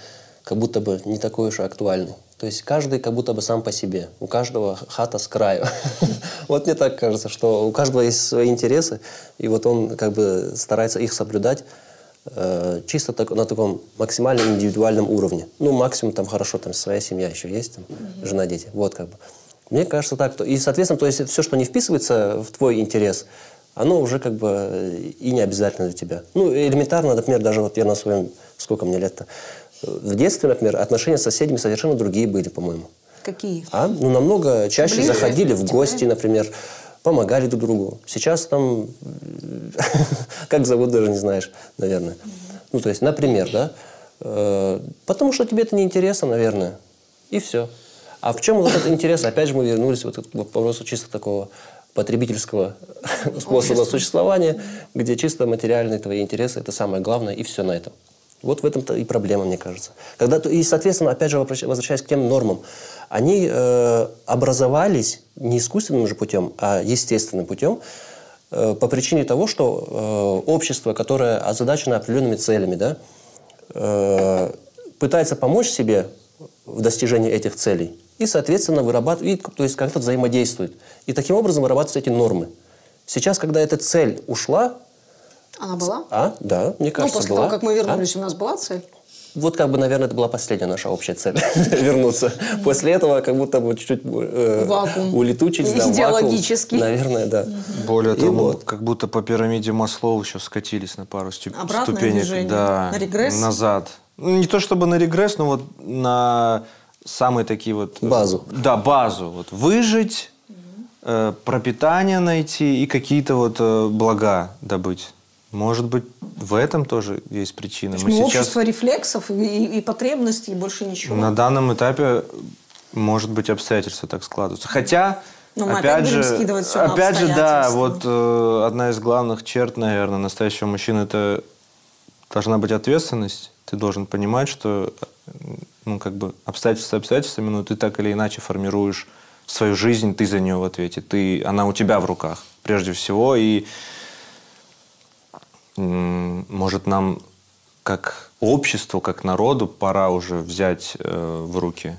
как будто бы не такой уж и актуальный. То есть каждый как будто бы сам по себе. У каждого хата с краю. Вот мне так кажется, что у каждого есть свои интересы, и вот он как бы старается их соблюдать чисто на таком максимально индивидуальном уровне. Ну, максимум там хорошо, там своя семья еще есть, там, жена, дети. Вот как бы. Мне кажется так. И, соответственно, то есть все, что не вписывается в твой интерес, оно уже как бы и не обязательно для тебя. Ну, элементарно, например, даже вот я на своем, сколько мне лет-то, в детстве, например, отношения с соседями совершенно другие были, по-моему. Какие? Ну, намного чаще ближе, заходили в гости, например, помогали друг другу. Сейчас там, как зовут, даже не знаешь, наверное. Ну, то есть, например, да, потому что тебе это неинтересно, наверное, и все. А в чем вот этот интерес? Опять же, мы вернулись вот к вопросу чисто такого потребительского способа существования, где чисто материальные твои интересы – это самое главное, и все на этом. Вот в этом-то и проблема, мне кажется. И, соответственно, опять же, возвращаясь к тем нормам, они образовались не искусственным же путем, а естественным путем, по причине того, что общество, которое озадачено определенными целями, да, пытается помочь себе в достижении этих целей и, соответственно, вырабатывает, то есть как-то взаимодействует. И таким образом вырабатываются эти нормы. Сейчас, когда эта цель ушла... Она была? Да, мне кажется, после того, как мы вернулись, у нас была цель? Вот как бы, наверное, это была последняя наша общая цель – вернуться. После этого как будто бы чуть-чуть улетучились. Идеологически. Наверное, да. Более того, как будто по пирамиде Маслоу еще скатились на пару ступенек. Движение. Да, на регресс? Назад. Не то чтобы на регресс, но вот на самые такие вот... Базу. Да, базу. Вот выжить, пропитание найти и какие-то вот блага добыть. Может быть, в этом тоже есть причина. Мы сейчас... общество рефлексов и потребностей, и больше ничего. На данном этапе, может быть, обстоятельства так складываются. Хотя, опять же, да, вот одна из главных черт, наверное, настоящего мужчины – это должна быть ответственность. Ты должен понимать, что обстоятельства обстоятельствами, но ты так или иначе формируешь свою жизнь, ты за нее в ответе. Она у тебя в руках, прежде всего, и... Может, нам, как обществу, как народу, пора уже взять в руки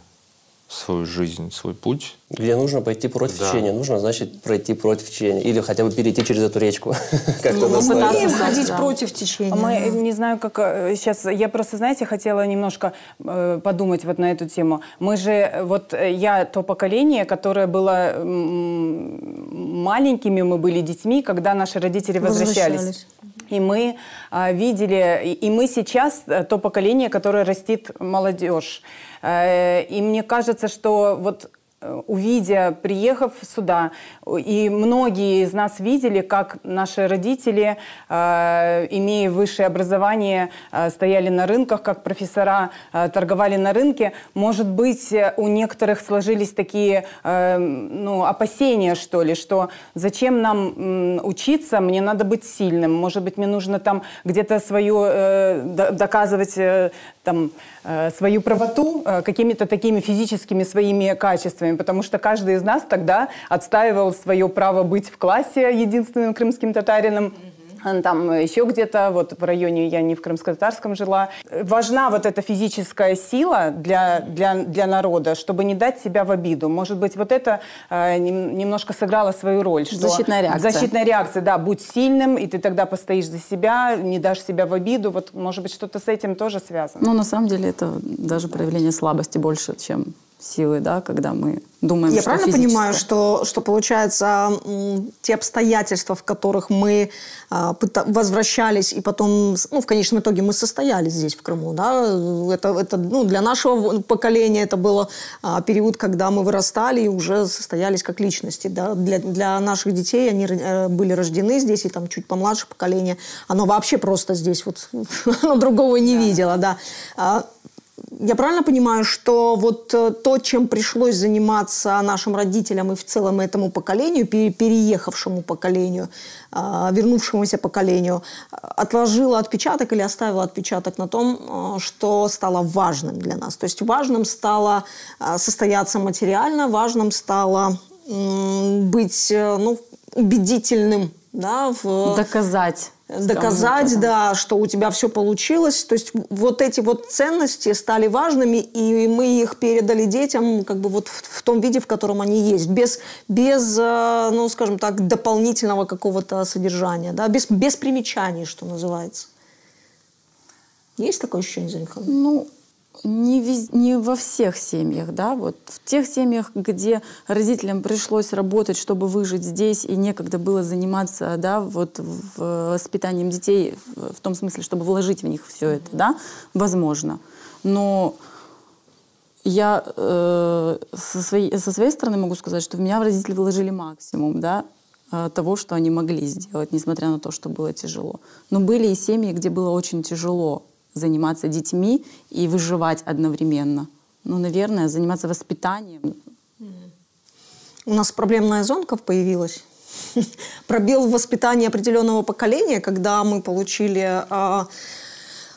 свою жизнь, свой путь. Где нужно пойти против течения, нужно, значит, пройти против течения. Или хотя бы перейти через эту речку. Мы умеем ходить против течения. Мы, не знаю, как сейчас... Я просто, знаете, хотела немножко подумать вот на эту тему. Мы же... Вот я то поколение, которое было маленькими мы были детьми, когда наши родители возвращались. И мы видели, и мы сейчас то поколение, которое растит молодежь. И мне кажется, что вот увидя, приехав сюда, и многие из нас видели, как наши родители, имея высшее образование, стояли на рынках, как профессора торговали на рынке. Может быть, у некоторых сложились такие опасения, что ли, что зачем нам учиться, мне надо быть сильным, может быть, мне нужно там где-то доказывать свою правоту какими-то такими физическими своими качествами, потому что каждый из нас тогда отстаивал свое право быть в классе единственным крымским татарином. Там еще где-то, вот в районе, я не в крымско-татарском жила. Важна вот эта физическая сила для народа, чтобы не дать себя в обиду. Может быть, вот это немножко сыграло свою роль. Что защитная реакция. Защитная реакция, да. Будь сильным, и ты тогда постоишь за себя, не дашь себя в обиду. Вот, может быть, что-то с этим тоже связано. Ну, на самом деле, это даже проявление слабости больше, чем силы, да, когда мы думаем, Я что правильно физическое. понимаю, что получается, те обстоятельства, в которых мы возвращались, и потом, в конечном итоге мы состоялись здесь, в Крыму, да, это для нашего поколения это был период, когда мы вырастали и уже состоялись как личности, да, для наших детей они были рождены здесь, и там чуть помладше поколение, оно вообще просто здесь, вот, оно другого не видело, да. Я правильно понимаю, что вот то, чем пришлось заниматься нашим родителям и в целом этому поколению, переехавшему поколению, вернувшемуся поколению, отложило отпечаток или оставило отпечаток на том, что стало важным для нас? То есть важным стало состояться материально, важным стало быть убедительным, да, доказать, да, что у тебя все получилось. То есть вот эти вот ценности стали важными, и мы их передали детям как бы вот в том виде, в котором они есть. Без скажем так, дополнительного какого-то содержания, да, без примечаний, что называется. Есть такое ощущение, Зоя Михайловна? Не во всех семьях, да, вот в тех семьях, где родителям пришлось работать, чтобы выжить здесь, и некогда было заниматься, да, вот воспитанием детей, в том смысле, чтобы вложить в них все это, да, возможно. Но я со своей стороны могу сказать, что в меня родители вложили максимум, да, того, что они могли сделать, несмотря на то, что было тяжело. Но были и семьи, где было очень тяжело заниматься детьми и выживать одновременно. Наверное, заниматься воспитанием. У нас проблемная зонка появилась. Пробел в воспитании определенного поколения, когда мы получили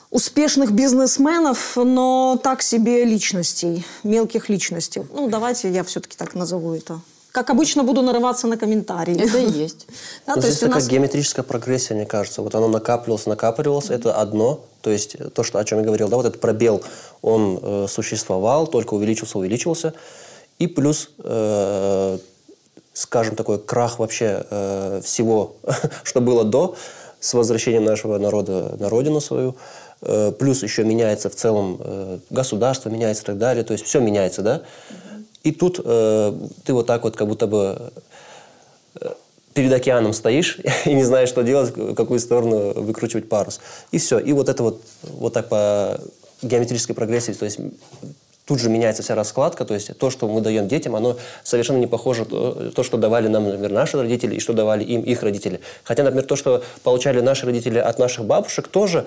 успешных бизнесменов, но так себе личностей, мелких личностей. Давайте я все-таки так назову это. Как обычно, буду нарываться на комментарии. Это и есть. Да, то здесь есть у такая нас геометрическая прогрессия, мне кажется. Вот оно накапливалось, это одно. То есть то, о чем я говорил, да, вот этот пробел, он существовал, только увеличивался. И плюс, скажем, такой крах вообще всего, что было до, с возвращением нашего народа на родину свою. Плюс еще меняется в целом государство, меняется и так далее. То есть все меняется, да? И тут ты вот так вот как будто бы перед океаном стоишь и не знаешь, что делать, в какую сторону выкручивать парус. И все. И вот это вот так по геометрической прогрессии, то есть тут же меняется вся раскладка, то есть то, что мы даем детям, оно совершенно не похоже на то, что давали нам, например, наши родители и что давали им их родители. Хотя, например, то, что получали наши родители от наших бабушек, тоже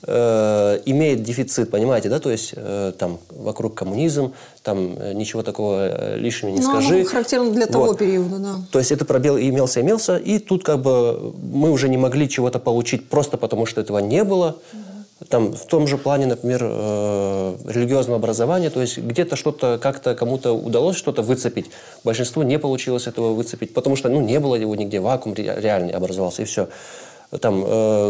имеет дефицит, понимаете, да, то есть там вокруг коммунизм, там ничего такого лишнего не скажи. Ну, характерно для того периода, да. То есть это пробел имелся, и тут как бы мы уже не могли чего-то получить просто потому, что этого не было. Там в том же плане, например, религиозного образования, то есть где-то что-то как-то кому-то удалось что-то выцепить, большинству не получилось этого выцепить, потому что, не было его нигде, вакуум реальный образовался, и все. Там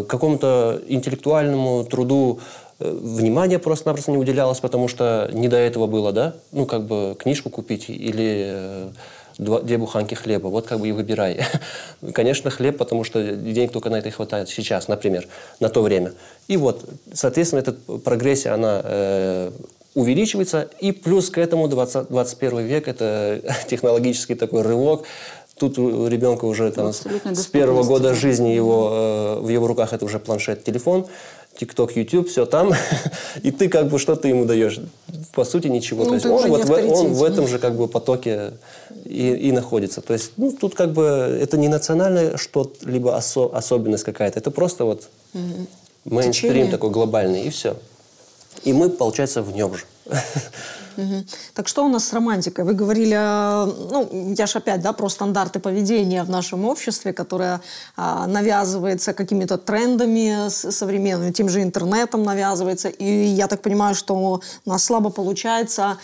какому-то интеллектуальному труду внимания просто-напросто не уделялось, потому что не до этого было, да? Как бы книжку купить или 2 буханки хлеба, вот как бы и выбирай. Конечно, хлеб, потому что денег только на это и хватает сейчас, например, на то время. И вот, соответственно, эта прогрессия, она увеличивается, и плюс к этому 21 век, это технологический такой рывок, Тут у ребенка уже там, с первого года жизни в его руках это уже планшет, телефон, ТикТок, YouTube, все там. И ты как бы что ты ему даешь? По сути, ничего. Ну, то есть он в этом же как бы потоке и находится. То есть тут как бы это не национальное что-либо особенность какая-то. Это просто вот мейнстрим такой глобальный, и все. И мы, получается, в нем же. Так что у нас с романтикой? Вы говорили, ну, я ж опять, да, про стандарты поведения в нашем обществе, которое навязывается какими-то трендами современными, тем же интернетом навязывается. И я так понимаю, что у нас слабо получается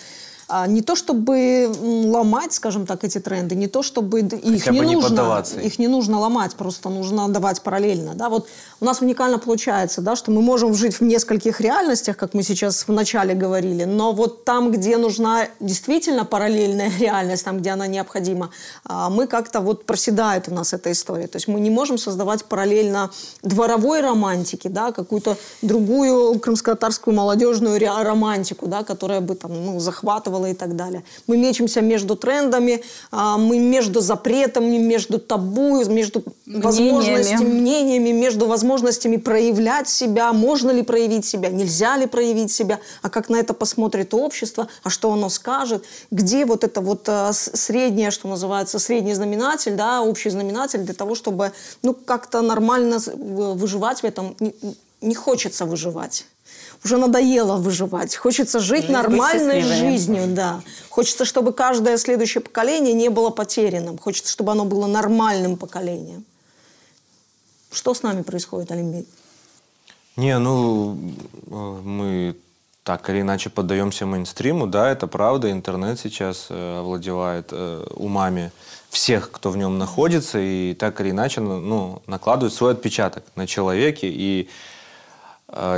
не то чтобы ломать, скажем так, эти тренды, не то чтобы их не нужно ломать, просто нужно давать параллельно. Да? Вот у нас уникально получается, да, что мы можем жить в нескольких реальностях, как мы сейчас в начале говорили, но вот там, где нужна действительно параллельная реальность, там, где она необходима, мы как-то вот проседает у нас эта история. То есть мы не можем создавать параллельно дворовой романтики, да, какую-то другую крымско-татарскую молодежную романтику, да, которая бы там, ну, захватывала и так далее. Мы мечемся между трендами, мы между запретами, между табу, между мнениями, между возможностями проявлять себя, можно ли проявить себя, нельзя ли проявить себя, а как на это посмотрит общество, а что оно скажет, где вот это вот среднее, что называется, средний знаменатель, да, общий знаменатель для того, чтобы, ну, как-то нормально выживать в этом. Не хочется выживать. Уже надоело выживать. Хочется жить нормальной жизнью, да. Хочется, чтобы каждое следующее поколение не было потерянным. Хочется, чтобы оно было нормальным поколением. Что с нами происходит, Алимбей? Не, ну, мы так или иначе поддаемся мейнстриму, да, это правда. Интернет сейчас овладевает умами всех, кто в нем находится, и так или иначе, ну, накладывает свой отпечаток на человеке, и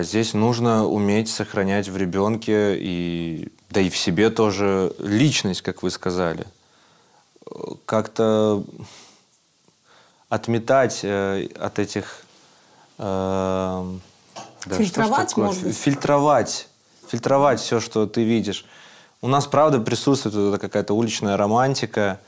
здесь нужно уметь сохранять в ребенке, да и в себе тоже, личность, как вы сказали. Как-то отметать от этих... Фильтровать, может быть? Фильтровать все, что ты видишь. У нас, правда, присутствует какая-то уличная романтика.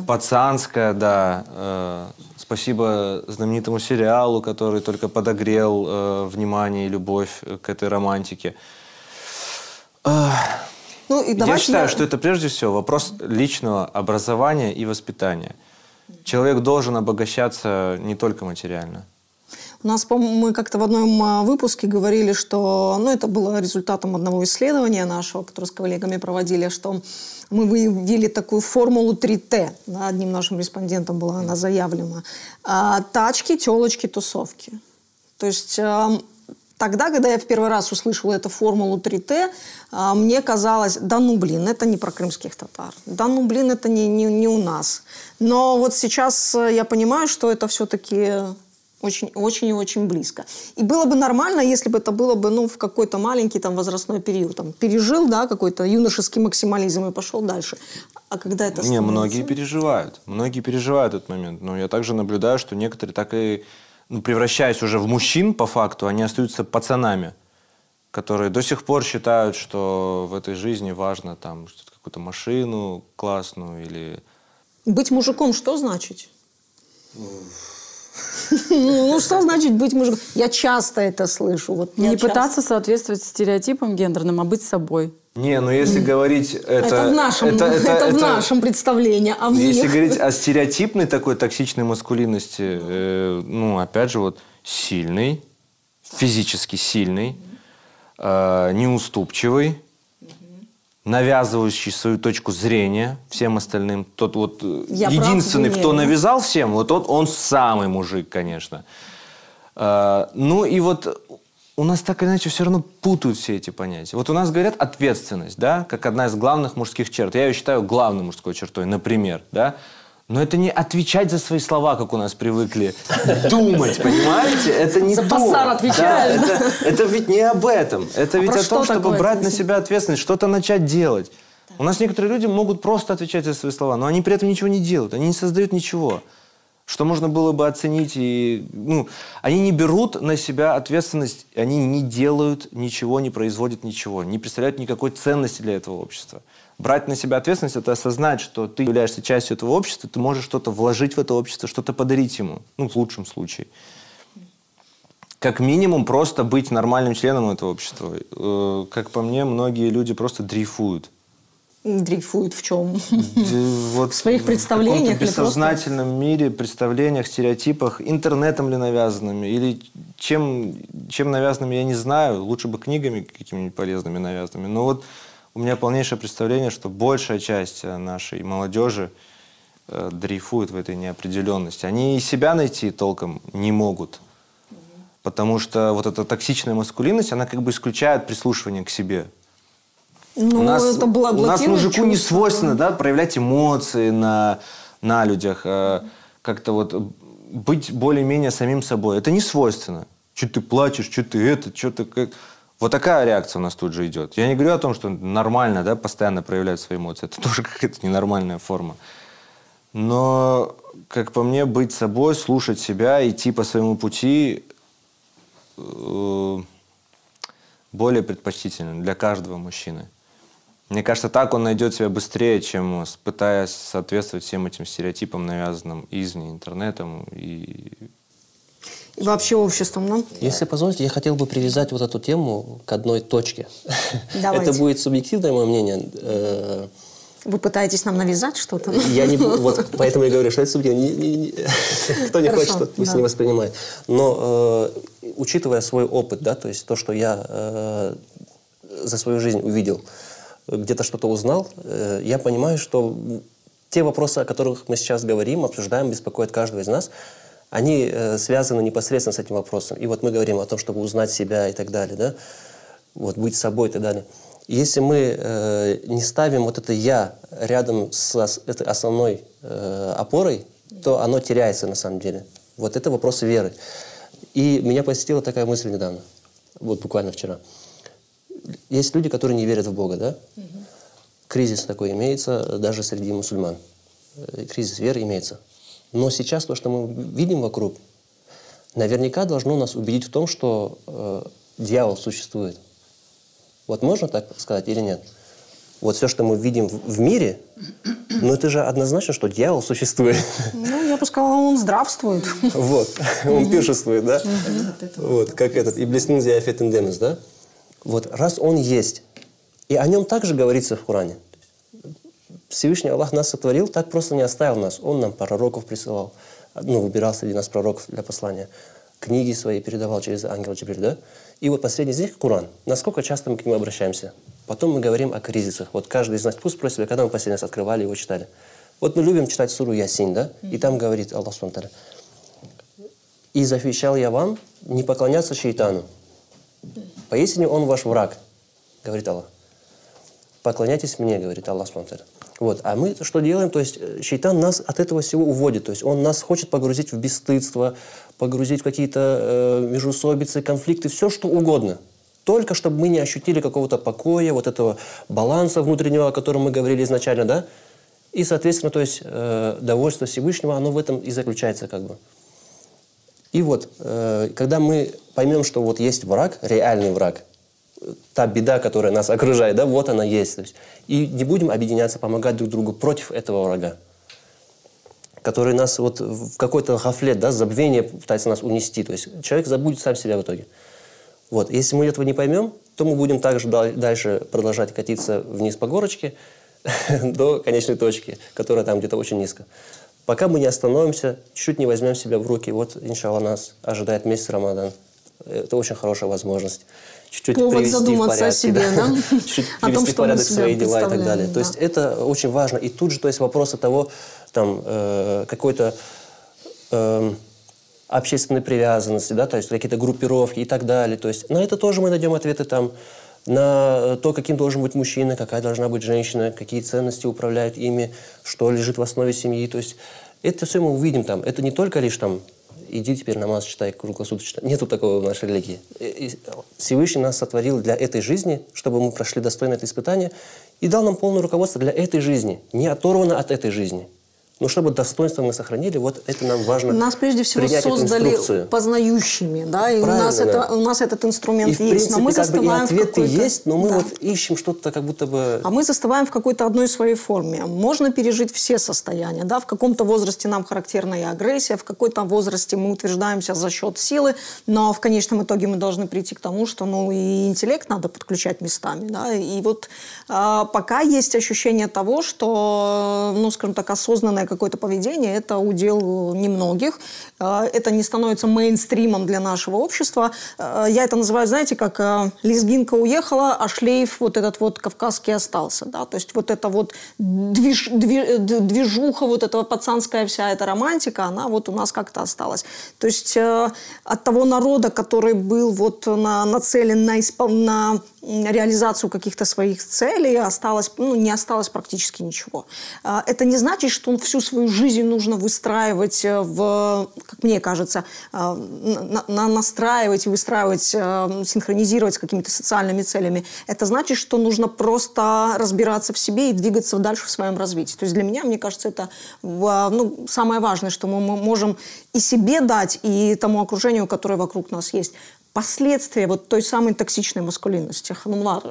Пацанская, да. Спасибо знаменитому сериалу, который только подогрел внимание и любовь к этой романтике. Ну, и я считаю, что это прежде всего вопрос личного образования и воспитания. Человек должен обогащаться не только материально. У нас, мы как-то в одном выпуске говорили, что, ну, это было результатом одного исследования нашего, которое с коллегами проводили, что мы выявили такую формулу 3Т. Да, одним нашим респондентом была она заявлена. Тачки, телочки, тусовки. То есть тогда, когда я в первый раз услышала эту формулу 3Т, мне казалось, да ну блин, это не про крымских татар. Да ну блин, это не у нас. Но вот сейчас я понимаю, что это все-таки... Очень и очень близко. И было бы нормально, если бы это было бы, ну, в какой-то маленький там возрастной период. Там, пережил, да, какой-то юношеский максимализм и пошел дальше. А когда это становится... Не, многие переживают. Многие переживают этот момент. Но я также наблюдаю, что некоторые так и, ну, превращаясь уже в мужчин, по факту, они остаются пацанами, которые до сих пор считают, что в этой жизни важно там какую-то машину классную или... Быть мужиком что значит? Ну, что значит быть мужиком? Я часто это слышу. Вот не пытаться соответствовать стереотипам гендерным, а быть собой. Не, ну если говорить... Это в нашем представлении. А если говорить о стереотипной такой токсичной маскулинности, ну, опять же, вот сильный, физически сильный, неуступчивый, навязывающий свою точку зрения всем остальным. Тот вот единственный, кто навязал всем, вот он самый мужик, конечно. Ну и вот у нас так или иначе все равно путают все эти понятия. Вот у нас говорят ответственность, да, как одна из главных мужских черт. Я ее считаю главной мужской чертой, например, да. Но это не отвечать за свои слова, как у нас привыкли думать, понимаете? Это не то. За базар отвечаешь, да? Это ведь не об этом. Это ведь о том, чтобы брать на себя ответственность, что-то начать делать. У нас некоторые люди могут просто отвечать за свои слова, но они при этом ничего не делают, они не создают ничего, что можно было бы оценить. И, ну, они не берут на себя ответственность, они не делают ничего, не производят ничего, не представляют никакой ценности для этого общества. Брать на себя ответственность – это осознать, что ты являешься частью этого общества, ты можешь что-то вложить в это общество, что-то подарить ему, ну, в лучшем случае. Как минимум, просто быть нормальным членом этого общества. Как по мне, многие люди просто дрейфуют. Дрейфуют в чем? Вот в своих представлениях? В бессознательном мире, представлениях, стереотипах, интернетом ли навязанными, или чем навязанными, я не знаю. Лучше бы книгами какими-нибудь полезными навязанными. Но вот у меня полнейшее представление, что большая часть нашей молодежи дрейфует в этой неопределенности. Они и себя найти толком не могут. Потому что вот эта токсичная маскулинность, она как бы исключает прислушивание к себе. Ну, у нас мужику чувства, не свойственно, да, проявлять эмоции на людях, как-то вот быть более-менее самим собой. Это не свойственно. Что ты плачешь, что ты это, что ты... Как... Вот такая реакция у нас тут же идет. Я не говорю о том, что нормально, да, постоянно проявлять свои эмоции. Это тоже какая-то ненормальная форма. Но, как по мне, быть собой, слушать себя, идти по своему пути более предпочтительно для каждого мужчины. Мне кажется, так он найдет себя быстрее, чем пытаясь соответствовать всем этим стереотипам, навязанным извне, интернетом и вообще обществом, да? Если позволите, я хотел бы привязать вот эту тему к одной точке. Давайте. Это будет субъективное мое мнение. Вы пытаетесь нам навязать что-то? Я не... Вот поэтому я говорю, что это субъективно. Кто не хочет, тот пусть не воспринимает. Но учитывая свой опыт, да, то есть то, что я за свою жизнь увидел, где-то что-то узнал, я понимаю, что те вопросы, о которых мы сейчас говорим, обсуждаем, беспокоят каждого из нас, они связаны непосредственно с этим вопросом. И вот мы говорим о том, чтобы узнать себя и так далее, да? Вот быть собой и так далее. Если мы не ставим вот это «я» рядом с этой основной опорой, то оно теряется на самом деле. Вот это вопрос веры. И меня посетила такая мысль недавно, вот буквально вчера. Есть люди, которые не верят в Бога, да? Кризис такой имеется даже среди мусульман. Кризис веры имеется. Но сейчас то, что мы видим вокруг, наверняка должно нас убедить в том, что дьявол существует. Вот можно так сказать или нет? Вот все, что мы видим в мире, ну это же однозначно, что дьявол существует. Ну, я бы сказала, он здравствует. Вот, он пиршествует, да? Вот, как этот, и блеснул зиафет индемес, да? Вот, раз он есть, и о нем также говорится в Коране. Всевышний Аллах нас сотворил, так просто не оставил нас. Он нам пророков присылал, ну, выбирал среди нас пророков для послания. Книги свои передавал через ангела Джибриль, да? И вот последний из них – Коран. Насколько часто мы к нему обращаемся? Потом мы говорим о кризисах. Вот каждый из нас пусть спросит себя, когда мы последний раз открывали его, читали. Вот мы любим читать суру Ясин, да? И там говорит Аллах Субхану: «И завещал я вам не поклоняться шейтану. Поистине он ваш враг», говорит Аллах. «Поклоняйтесь мне», говорит Аллах Субхану. Вот. А мы что делаем? То есть шейтан нас от этого всего уводит. То есть он нас хочет погрузить в бесстыдство, погрузить в какие-то междоусобицы, конфликты, все что угодно. Только чтобы мы не ощутили какого-то покоя, вот этого баланса внутреннего, о котором мы говорили изначально, да? И, соответственно, то есть довольство Всевышнего, оно в этом и заключается как бы. И вот, когда мы поймем, что вот есть враг, реальный враг, та беда, которая нас окружает, да, вот она есть. То есть, и не будем объединяться, помогать друг другу против этого врага, который нас вот в какой-то гафлет, да, забвение пытается нас унести. То есть человек забудет сам себя в итоге. Вот. Если мы этого не поймем, то мы будем также дальше продолжать катиться вниз по горочке до конечной точки, которая там где-то очень низко. Пока мы не остановимся, чуть-чуть не возьмем себя в руки. Вот, иншаллах, нас ожидает месяц Рамадан. Это очень хорошая возможность. Чуть-чуть привести задуматься в порядок, о себе, да? Чуть-чуть привести в порядок свои дела и так далее. Да. То есть это очень важно. И тут же, то есть вопросы того, там, какой-то общественной привязанности, да, то есть какие-то группировки и так далее. То есть на это тоже мы найдем ответы там, на то, каким должен быть мужчина, какая должна быть женщина, какие ценности управляют ими, что лежит в основе семьи. То есть это все мы увидим там. Это не только лишь там иди теперь намаз читай круглосуточно. Нету такого в нашей религии. Всевышний нас сотворил для этой жизни, чтобы мы прошли достойно это испытание, и дал нам полное руководство для этой жизни, не оторвано от этой жизни. Но чтобы достоинство мы сохранили, вот это нам важно. Нас прежде всего создали познающими, да, и у нас этот инструмент и, в принципе, есть, но мы застываем и ответы есть, но мы да. вот ищем что-то как будто бы... А мы застываем в какой-то одной своей форме. Можно пережить все состояния, да, в каком-то возрасте нам характерна и агрессия, в какой-то возрасте мы утверждаемся за счет силы, но в конечном итоге мы должны прийти к тому, что, ну, и интеллект надо подключать местами, да, и вот пока есть ощущение того, что, ну, скажем так, осознанное какое-то поведение – это удел немногих. Это не становится мейнстримом для нашего общества. Я это называю, знаете, как лезгинка уехала, а шлейф вот этот вот кавказский остался. Да? То есть вот эта вот движуха, вот эта пацанская вся эта романтика, она вот у нас как-то осталась. То есть от того народа, который был вот нацелен на реализацию каких-то своих целей, осталось, ну, не осталось практически ничего. Это не значит, что всю свою жизнь нужно выстраивать как мне кажется, настраивать и выстраивать, синхронизировать с какими-то социальными целями. Это значит, что нужно просто разбираться в себе и двигаться дальше в своем развитии. То есть для меня, мне кажется, это самое важное, что мы можем и себе дать, и тому окружению, которое вокруг нас есть. Последствия вот той самой токсичной маскулинности. Ханумлар,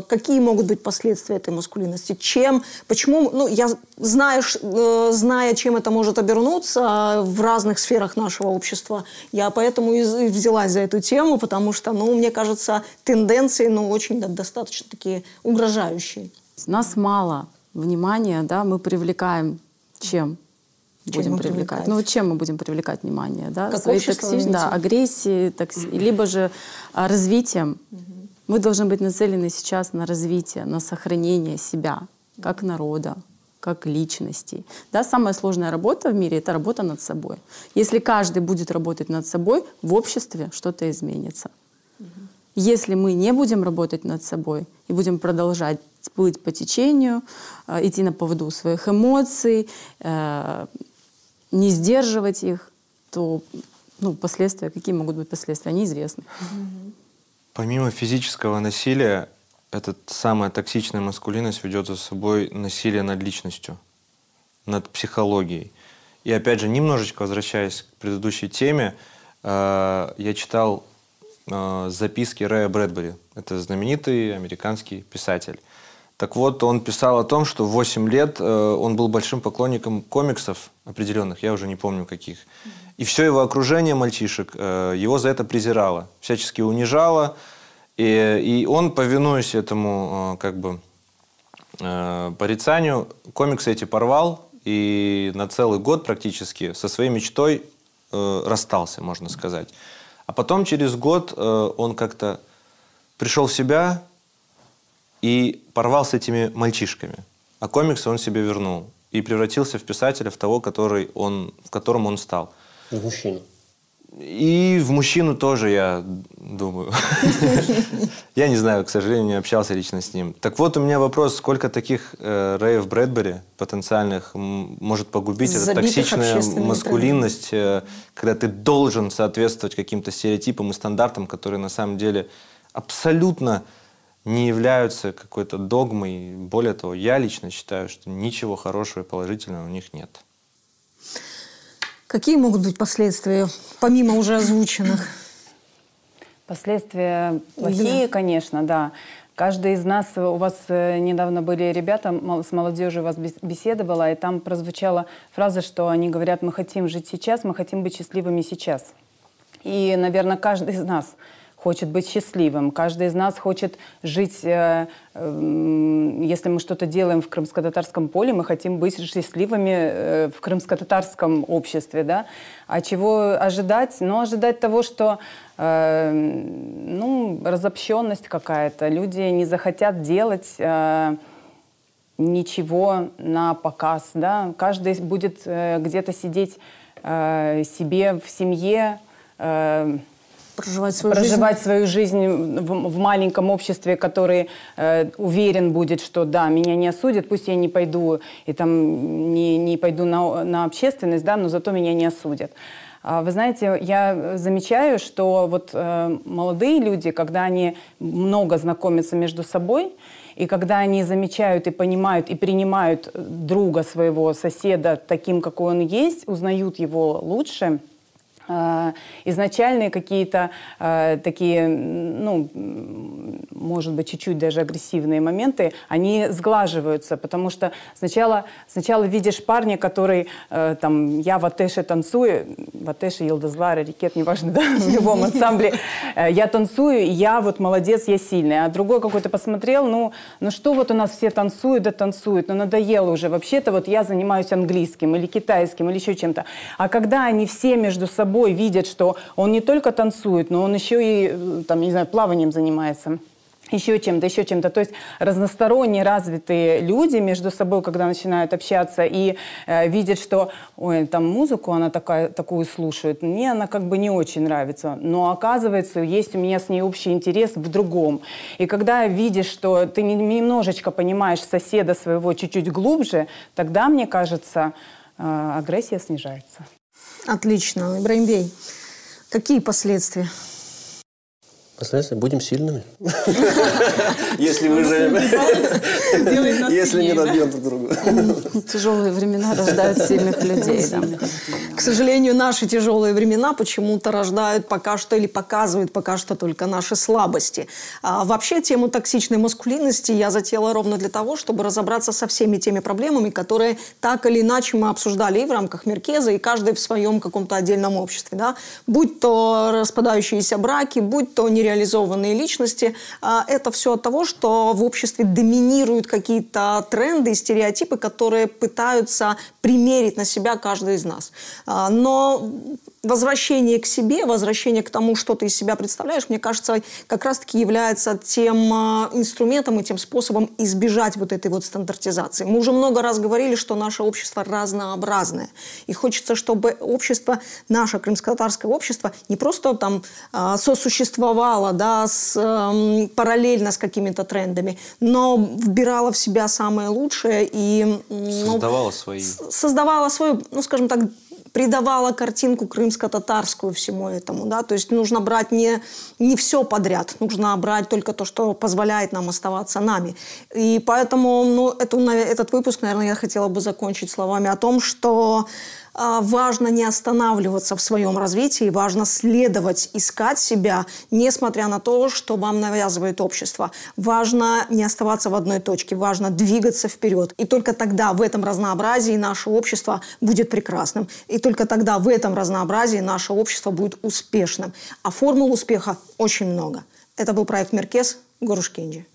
какие могут быть последствия этой маскулинности? Чем? Почему? Ну, я зная, чем это может обернуться в разных сферах нашего общества, я поэтому и взялась за эту тему, потому что, ну, мне кажется, тенденции, ну, очень достаточно такие угрожающие. У нас мало внимания, да, мы привлекаем чем? Будем привлекать. Ну, чем мы будем привлекать внимание? Да? Как своей агрессией, либо же развитием. Мы должны быть нацелены сейчас на развитие, на сохранение себя, как народа, как личностей. Да? Самая сложная работа в мире — это работа над собой. Если каждый будет работать над собой, в обществе что-то изменится. Если мы не будем работать над собой и будем продолжать плыть по течению, идти на поводу своих эмоций, не сдерживать их, то, ну, последствия, какие могут быть последствия, они известны. Помимо физического насилия, эта самая токсичная маскулинность ведет за собой насилие над личностью, над психологией. И опять же, немножечко возвращаясь к предыдущей теме, я читал записки Рэя Брэдбери. Это знаменитый американский писатель. Так вот, он писал о том, что в 8 лет он был большим поклонником комиксов определенных, я уже не помню каких. И все его окружение мальчишек его за это презирало, всячески унижало. И он, повинуясь этому порицанию, комиксы эти порвал и на целый год практически со своей мечтой расстался, можно сказать. А потом через год он как-то пришел в себя и порвал с этими мальчишками. А комиксы он себе вернул. И превратился в писателя, в того, в котором он стал. В мужчину. И в мужчину тоже, я думаю. Я не знаю, к сожалению, не общался лично с ним. Так вот, у меня вопрос, сколько таких Рэев Брэдбери потенциальных может погубить эта токсичная маскулинность, когда ты должен соответствовать каким-то стереотипам и стандартам, которые на самом деле абсолютно не являются какой-то догмой. Более того, я лично считаю, что ничего хорошего и положительного у них нет. Какие могут быть последствия, помимо уже озвученных? Последствия плохие, конечно, да. Каждый из нас, у вас недавно были ребята, с молодежью у вас беседа была, и там прозвучала фраза, что они говорят: мы хотим жить сейчас, мы хотим быть счастливыми сейчас. И, наверное, каждый из нас хочет быть счастливым. Каждый из нас хочет жить, если мы что-то делаем в крымско-татарском поле, мы хотим быть счастливыми в крымско-татарском обществе. Да? А чего ожидать? Ну, ожидать того, что разобщенность какая-то. Люди не захотят делать ничего на показ. Да? Каждый будет где-то сидеть себе в семье, проживать свою жизнь в маленьком обществе, который уверен будет, что да, меня не осудят, пусть я не пойду и там не пойду на общественность, да, но зато меня не осудят. Вы знаете, я замечаю, что вот молодые люди, когда они много знакомятся между собой, И когда они замечают и понимают, и принимают друга своего, соседа таким, какой он есть, узнают его лучше, изначальные какие-то такие, ну, может быть, чуть-чуть даже агрессивные моменты, они сглаживаются, потому что сначала видишь парня, который, там, я в Атеше танцую, в Атеше, Йылдызлар, Рикет, неважно, да, в любом ансамбле, я танцую, и я вот молодец, я сильный, а другой какой-то посмотрел, ну что вот у нас все танцуют, да танцуют, ну надоело уже, вообще-то вот я занимаюсь английским или китайским или еще чем-то. А когда они все между собой видят, что он не только танцует, но он еще и, там, не знаю, плаванием занимается, еще чем-то, еще чем-то. То есть разносторонне развитые люди между собой, когда начинают общаться и видят, что, ой, там музыку она такую слушает, мне она как бы не очень нравится, но оказывается, есть у меня с ней общий интерес в другом. И когда видишь, что ты немножечко понимаешь соседа своего чуть-чуть глубже, тогда, мне кажется, агрессия снижается. Отлично. Ибрагимбей, какие последствия? Последствия? Будем сильными. Если мы же... Если не добьем друг друга. Тяжелые времена рождают сильных людей. К сожалению, наши тяжелые времена почему-то рождают пока что или показывают пока что только наши слабости. Вообще, тему токсичной маскулинности я затеяла ровно для того, чтобы разобраться со всеми теми проблемами, которые так или иначе мы обсуждали и в рамках Меркеза, и каждый в своем каком-то отдельном обществе. Да? Будь то распадающиеся браки, будь то нереализованные личности. Это все от того, что в обществе доминируют какие-то тренды и стереотипы, которые пытаются примерить на себя каждый из нас. Но возвращение к себе, возвращение к тому, что ты из себя представляешь, мне кажется, как раз-таки является тем инструментом и тем способом избежать вот этой вот стандартизации. Мы уже много раз говорили, что наше общество разнообразное. И хочется, чтобы общество, наше крымско-татарское общество, не просто там сосуществовало, да, параллельно с какими-то трендами, но вбирало в себя самое лучшее и создавала свою, ну, скажем так, придавала картинку крымско-татарскую всему этому. Да? То есть нужно брать не все подряд, нужно брать только то, что позволяет нам оставаться нами. И поэтому этот выпуск, наверное, я хотела бы закончить словами о том, что важно не останавливаться в своем развитии, важно следовать, искать себя, несмотря на то, что вам навязывает общество. Важно не оставаться в одной точке, важно двигаться вперед. И только тогда в этом разнообразии наше общество будет прекрасным. И только тогда в этом разнообразии наше общество будет успешным. А формул успеха очень много. Это был проект Меркез. Горушкенджи.